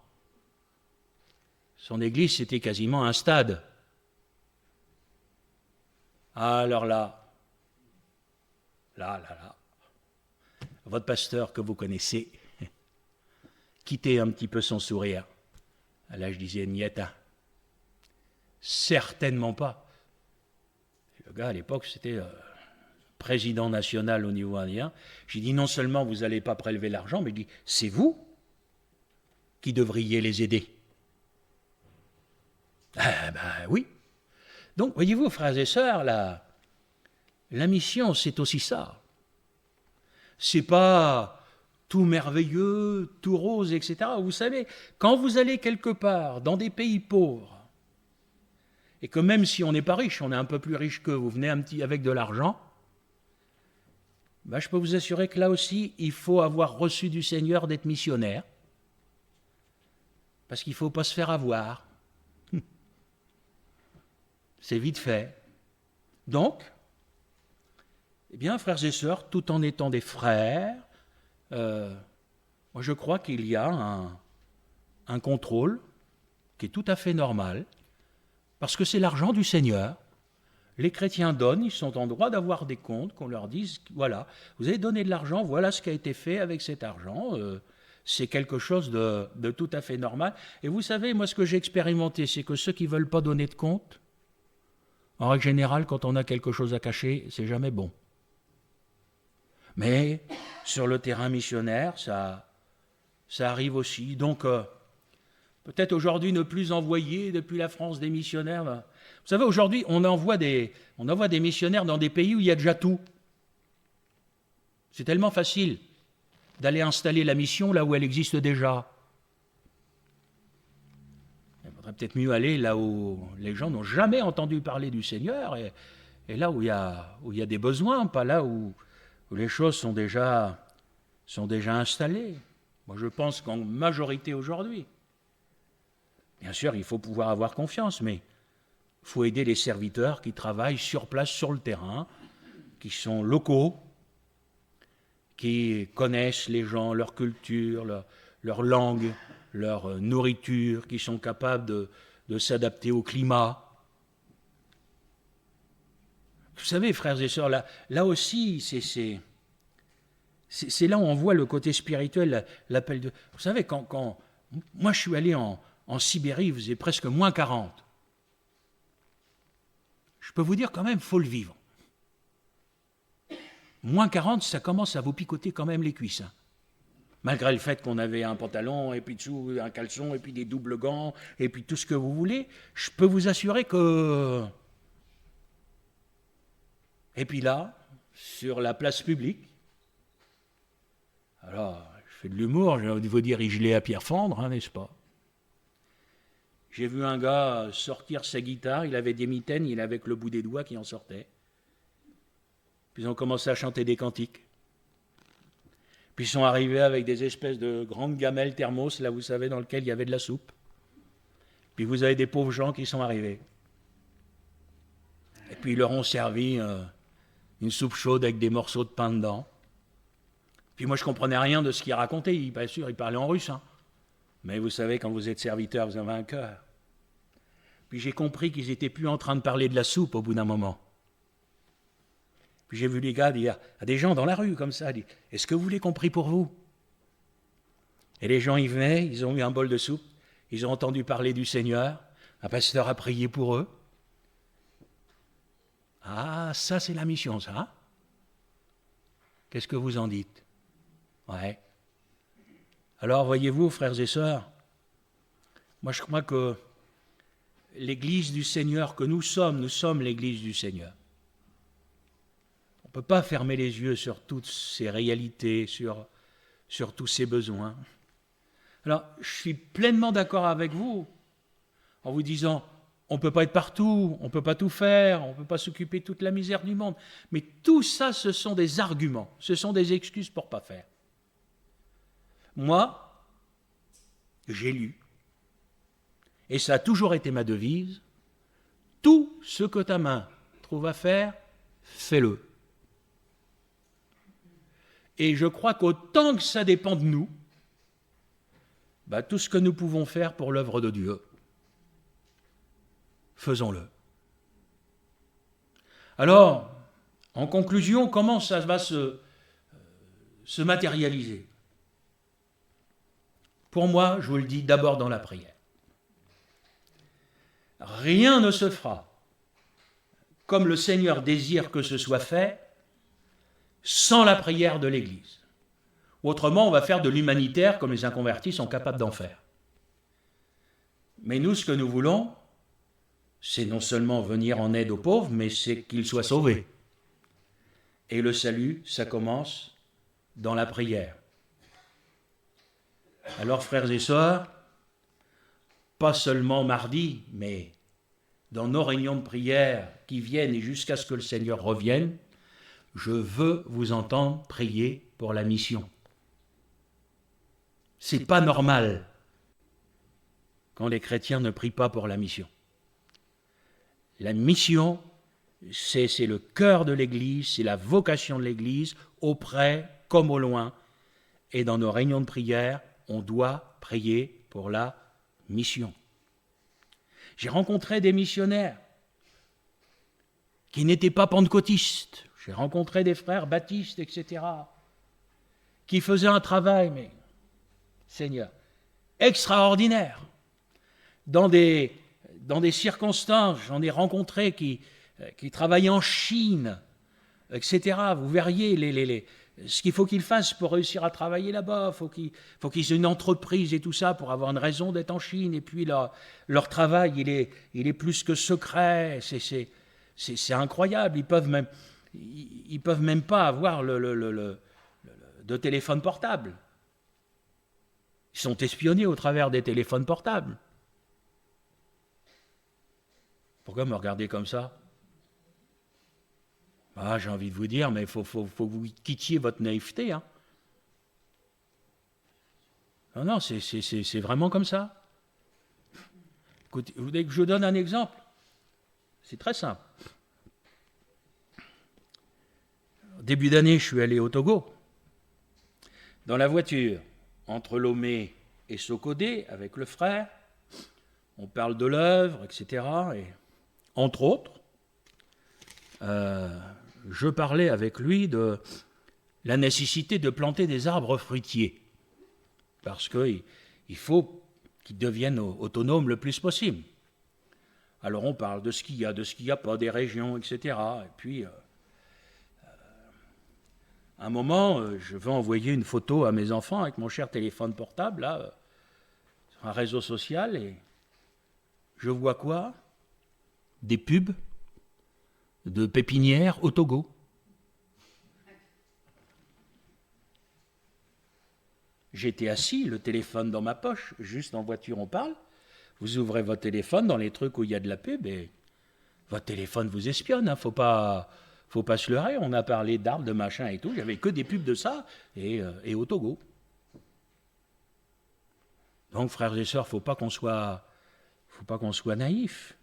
Son église, c'était quasiment un stade. Alors là, votre pasteur que vous connaissez, quittez un petit peu son sourire. Là, je disais, nieta. Certainement pas. Le gars, à l'époque, c'était président national au niveau indien, j'ai dit non seulement vous n'allez pas prélever l'argent, mais je dis c'est vous qui devriez les aider. Ah ben oui. Donc voyez-vous, frères et sœurs, la mission c'est aussi ça. C'est pas tout merveilleux, tout rose, etc. Vous savez, quand vous allez quelque part dans des pays pauvres, et que même si on n'est pas riche, on est un peu plus riche qu'eux, vous venez avec de l'argent, ben je peux vous assurer que là aussi, il faut avoir reçu du Seigneur d'être missionnaire, parce qu'il ne faut pas se faire avoir. C'est vite fait. Donc, eh bien, frères et sœurs, tout en étant des frères, moi je crois qu'il y a un contrôle qui est tout à fait normal, parce que c'est l'argent du Seigneur. Les chrétiens donnent, ils sont en droit d'avoir des comptes, qu'on leur dise, voilà, vous avez donné de l'argent, voilà ce qui a été fait avec cet argent, c'est quelque chose de tout à fait normal. Et vous savez, moi ce que j'ai expérimenté, c'est que ceux qui ne veulent pas donner de compte, en règle générale, quand on a quelque chose à cacher, c'est jamais bon. Mais sur le terrain missionnaire, ça arrive aussi. Donc, peut-être aujourd'hui ne plus envoyer depuis la France des missionnaires. Vous savez, aujourd'hui, on envoie des missionnaires dans des pays où il y a déjà tout. C'est tellement facile d'aller installer la mission là où elle existe déjà. Il faudrait peut-être mieux aller là où les gens n'ont jamais entendu parler du Seigneur et là où il y a des besoins, pas là où les choses sont déjà installées. Moi, je pense qu'en majorité aujourd'hui, bien sûr, il faut pouvoir avoir confiance, mais il faut aider les serviteurs qui travaillent sur place, sur le terrain, qui sont locaux, qui connaissent les gens, leur culture, leur langue, leur nourriture, qui sont capables de s'adapter au climat. Vous savez, frères et sœurs, là aussi, c'est là où on voit le côté spirituel, l'appel de... Vous savez, quand moi je suis allé en Sibérie, il faisait presque moins 40. Je peux vous dire quand même, il faut le vivre. Moins 40, ça commence à vous picoter quand même les cuisses. Hein. Malgré le fait qu'on avait un pantalon, et puis dessous un caleçon, et puis des doubles gants, et puis tout ce que vous voulez, je peux vous assurer que... Et puis là, sur la place publique, alors, je fais de l'humour, je vais vous dire, il gelait à pierre fendre, hein, n'est-ce pas? J'ai vu un gars sortir sa guitare, il avait des mitaines, il avait avec le bout des doigts qui en sortait. Puis ils ont commencé à chanter des cantiques. Puis ils sont arrivés avec des espèces de grandes gamelles thermos, là vous savez, dans lesquelles il y avait de la soupe. Puis vous avez des pauvres gens qui sont arrivés. Et puis ils leur ont servi une soupe chaude avec des morceaux de pain dedans. Puis moi je ne comprenais rien de ce qu'ils racontaient, bien sûr, ils parlaient en russe. Hein. Mais vous savez, quand vous êtes serviteur, vous avez un cœur. Puis j'ai compris qu'ils n'étaient plus en train de parler de la soupe au bout d'un moment. Puis j'ai vu les gars dire à des gens dans la rue comme ça, dire, est-ce que vous voulez qu'on prie pour vous? Et les gens y venaient, ils ont eu un bol de soupe, ils ont entendu parler du Seigneur, un pasteur a prié pour eux. Ah, ça c'est la mission, ça. Hein? Qu'est-ce que vous en dites? Ouais. Alors, voyez-vous, frères et sœurs, moi je crois que l'Église du Seigneur que nous sommes l'Église du Seigneur. On ne peut pas fermer les yeux sur toutes ces réalités, sur tous ces besoins. Alors, je suis pleinement d'accord avec vous en vous disant, on ne peut pas être partout, on ne peut pas tout faire, on ne peut pas s'occuper de toute la misère du monde. Mais tout ça, ce sont des arguments, ce sont des excuses pour ne pas faire. Moi, j'ai lu, et ça a toujours été ma devise, tout ce que ta main trouve à faire, fais-le. Et je crois qu'autant que ça dépend de nous, tout ce que nous pouvons faire pour l'œuvre de Dieu, faisons-le. Alors, en conclusion, comment ça va se matérialiser? Pour moi, je vous le dis, d'abord dans la prière. Rien ne se fera comme le Seigneur désire que ce soit fait sans la prière de l'Église. Autrement, on va faire de l'humanitaire comme les inconvertis sont capables d'en faire. Mais nous, ce que nous voulons, c'est non seulement venir en aide aux pauvres, mais c'est qu'ils soient sauvés. Et le salut, ça commence dans la prière. Alors, frères et sœurs, pas seulement mardi, mais dans nos réunions de prière qui viennent et jusqu'à ce que le Seigneur revienne, je veux vous entendre prier pour la mission. C'est pas normal quand les chrétiens ne prient pas pour la mission. La mission, c'est le cœur de l'Église, c'est la vocation de l'Église, auprès comme au loin. Et dans nos réunions de prière, on doit prier pour la mission. J'ai rencontré des missionnaires qui n'étaient pas pentecôtistes. J'ai rencontré des frères baptistes, etc., qui faisaient un travail, mais, Seigneur, extraordinaire. Dans des circonstances, j'en ai rencontré qui travaillent en Chine, etc. Vous verriez ce qu'il faut qu'ils fassent pour réussir à travailler là-bas. Il faut qu'ils aient une entreprise et tout ça pour avoir une raison d'être en Chine. Et puis leur travail, il est plus que secret. C'est incroyable. Ils peuvent même pas avoir de téléphone portable. Ils sont espionnés au travers des téléphones portables. Pourquoi me regarder comme ça ? Ah, j'ai envie de vous dire, mais il faut que vous quittiez votre naïveté. Hein. Non, c'est vraiment comme ça. Écoutez, vous voulez que je vous donne un exemple ? C'est très simple. Début d'année, je suis allé au Togo. Dans la voiture, entre Lomé et Sokodé, avec le frère, on parle de l'œuvre, etc. Et entre autres, je parlais avec lui de la nécessité de planter des arbres fruitiers, parce qu'il faut qu'ils deviennent autonomes le plus possible. Alors on parle de ce qu'il y a, de ce qu'il n'y a pas, des régions, etc. Et puis, à un moment, je veux envoyer une photo à mes enfants avec mon cher téléphone portable, là, sur un réseau social, et je vois quoi ? Des pubs de pépinières au Togo. J'étais assis, le téléphone dans ma poche, juste en voiture on parle. Vous ouvrez votre téléphone dans les trucs où il y a de la pub et votre téléphone vous espionne. Hein, faut pas se leurrer. On a parlé d'arbres, de machin et tout. J'avais que des pubs de ça et au Togo. Donc frères et sœurs, faut pas qu'on soit naïfs.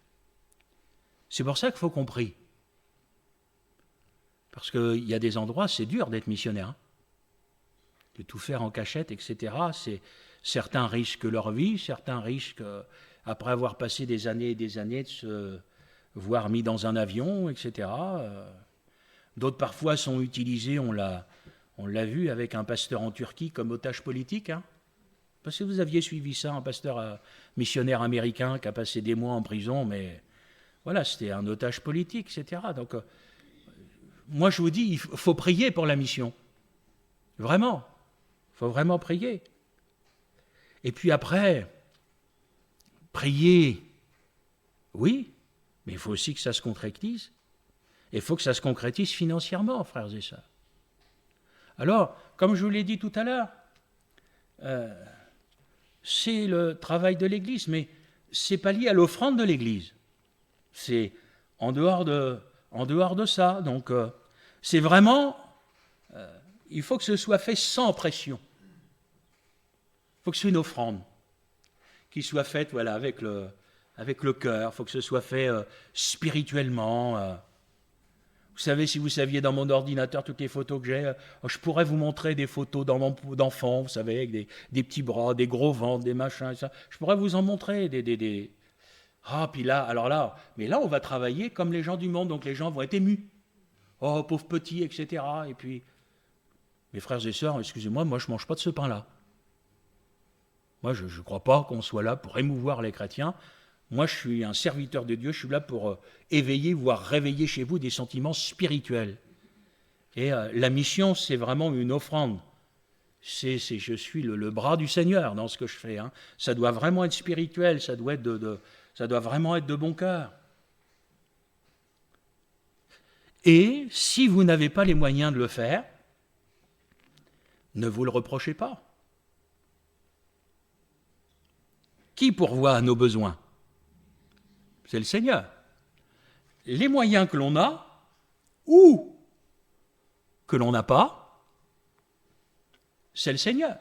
C'est pour ça qu'il faut qu'on prie. Parce qu'il y a des endroits, c'est dur d'être missionnaire. Hein. De tout faire en cachette, etc. Certains risquent leur vie, certains risquent, après avoir passé des années et des années, de se voir mis dans un avion, etc. D'autres parfois sont utilisés, on l'a vu avec un pasteur en Turquie comme otage politique. Hein. Parce que vous aviez suivi ça, un pasteur missionnaire américain qui a passé des mois en prison, mais voilà, c'était un otage politique, etc. Donc, moi je vous dis, il faut prier pour la mission. Vraiment. Il faut vraiment prier. Et puis après, prier, oui, mais il faut aussi que ça se concrétise. Et il faut que ça se concrétise financièrement, frères et sœurs. Alors, comme je vous l'ai dit tout à l'heure, c'est le travail de l'Église, mais ce n'est pas lié à l'offrande de l'Église. C'est en dehors de ça. Donc, c'est vraiment... il faut que ce soit fait sans pression. Il faut que ce soit une offrande qui soit faite voilà, avec le cœur. Il faut que ce soit fait spirituellement. Vous savez, si vous saviez dans mon ordinateur toutes les photos que j'ai, je pourrais vous montrer des photos d'enfants, vous savez, avec des petits bras, des gros ventres, des machins, et ça. Je pourrais vous en montrer des... Ah, puis là, alors là, mais là, on va travailler comme les gens du monde, donc les gens vont être émus. Oh, pauvre petit, etc. Et puis... Mes frères et sœurs, excusez-moi, moi je ne mange pas de ce pain-là. Moi je ne crois pas qu'on soit là pour émouvoir les chrétiens. Moi je suis un serviteur de Dieu, je suis là pour éveiller, voire réveiller chez vous des sentiments spirituels. Et la mission, c'est vraiment une offrande. Je suis le bras du Seigneur dans ce que je fais. Hein. Ça doit vraiment être spirituel, ça doit vraiment être de bon cœur. Et si vous n'avez pas les moyens de le faire, ne vous le reprochez pas. Qui pourvoit à nos besoins? C'est le Seigneur. Les moyens que l'on a, ou que l'on n'a pas, c'est le Seigneur.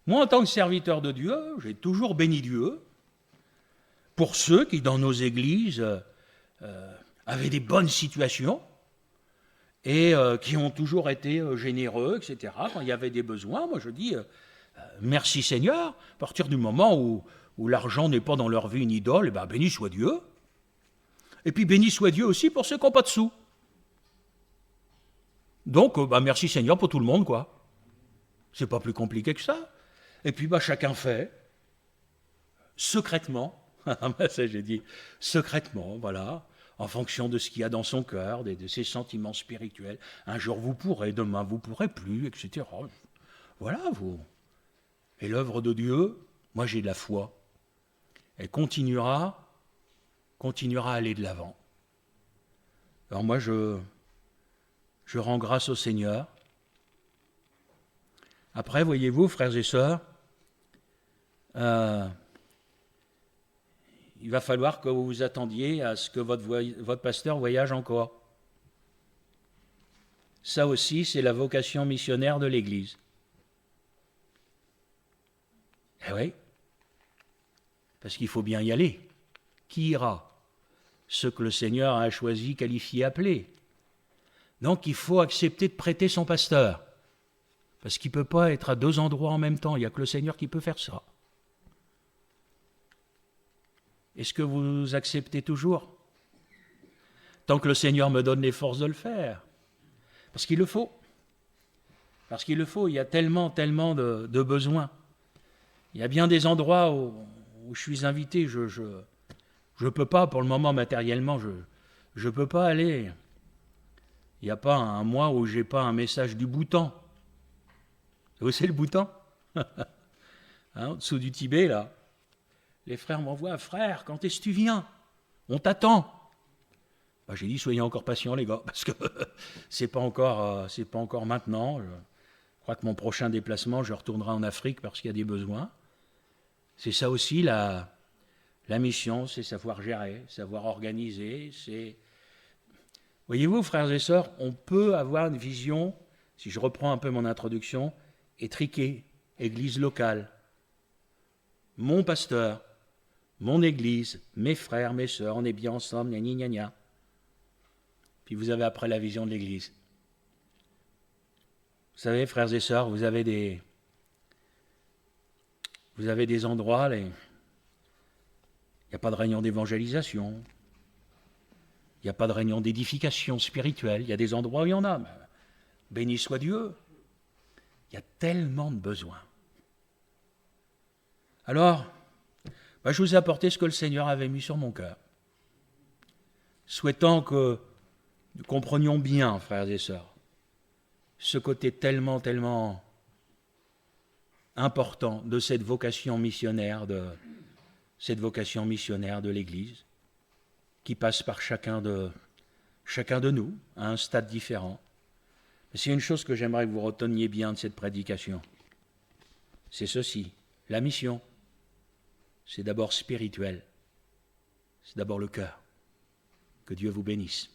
Moi, en tant que serviteur de Dieu, j'ai toujours béni Dieu pour ceux qui, dans nos églises, avaient des bonnes situations et qui ont toujours été généreux, etc. Quand il y avait des besoins, moi je dis merci Seigneur, à partir du moment où l'argent n'est pas dans leur vie une idole, eh ben, béni soit Dieu. Et puis béni soit Dieu aussi pour ceux qui n'ont pas de sous. Donc, merci Seigneur pour tout le monde, quoi. C'est pas plus compliqué que ça. Et puis, chacun fait, secrètement, ça j'ai dit, secrètement, voilà, en fonction de ce qu'il y a dans son cœur, de ses sentiments spirituels. Un jour vous pourrez, demain vous pourrez plus, etc. Voilà, vous. Et l'œuvre de Dieu, moi j'ai de la foi, elle continuera à aller de l'avant. Alors moi je rends grâce au Seigneur. Après, voyez-vous, frères et sœurs, il va falloir que vous vous attendiez à ce que votre pasteur voyage encore. Ça aussi, c'est la vocation missionnaire de l'Église. Eh oui, parce qu'il faut bien y aller. Qui ira? Ceux que le Seigneur a choisi, qualifié, appelé. Donc il faut accepter de prêter son pasteur, parce qu'il ne peut pas être à deux endroits en même temps, il n'y a que le Seigneur qui peut faire ça. Est-ce que vous acceptez toujours? Tant que le Seigneur me donne les forces de le faire. Parce qu'il le faut. Parce qu'il le faut, il y a tellement de besoins. Il y a bien des endroits où je suis invité, je ne peux pas, pour le moment matériellement, je ne peux pas aller. Il n'y a pas un mois où je n'ai pas un message du Bhoutan. Vous savez le Bhoutan? En dessous du Tibet, là. Les frères m'envoient, frère, quand est-ce que tu viens? On t'attend. J'ai dit, soyez encore patients, les gars, parce que c'est pas encore maintenant. Je crois que mon prochain déplacement, je retournerai en Afrique parce qu'il y a des besoins. C'est ça aussi la mission, c'est savoir gérer, savoir organiser. Voyez-vous, frères et sœurs, on peut avoir une vision, si je reprends un peu mon introduction, étriquée, église locale. Mon pasteur, mon église, mes frères, mes sœurs, on est bien ensemble, gna gna. Puis vous avez après la vision de l'église. Vous savez, frères et sœurs, vous avez des endroits, il n'y a pas de réunion d'évangélisation, il n'y a pas de réunion d'édification spirituelle, il y a des endroits où il y en a. Béni soit Dieu. Il y a tellement de besoins. Alors, je vous ai apporté ce que le Seigneur avait mis sur mon cœur, souhaitant que nous comprenions bien, frères et sœurs, ce côté tellement important de cette vocation missionnaire de l'Église, qui passe par chacun de nous, à un stade différent. Mais c'est une chose que j'aimerais que vous reteniez bien de cette prédication. C'est ceci, la mission, c'est d'abord spirituel, c'est d'abord le cœur. Que Dieu vous bénisse.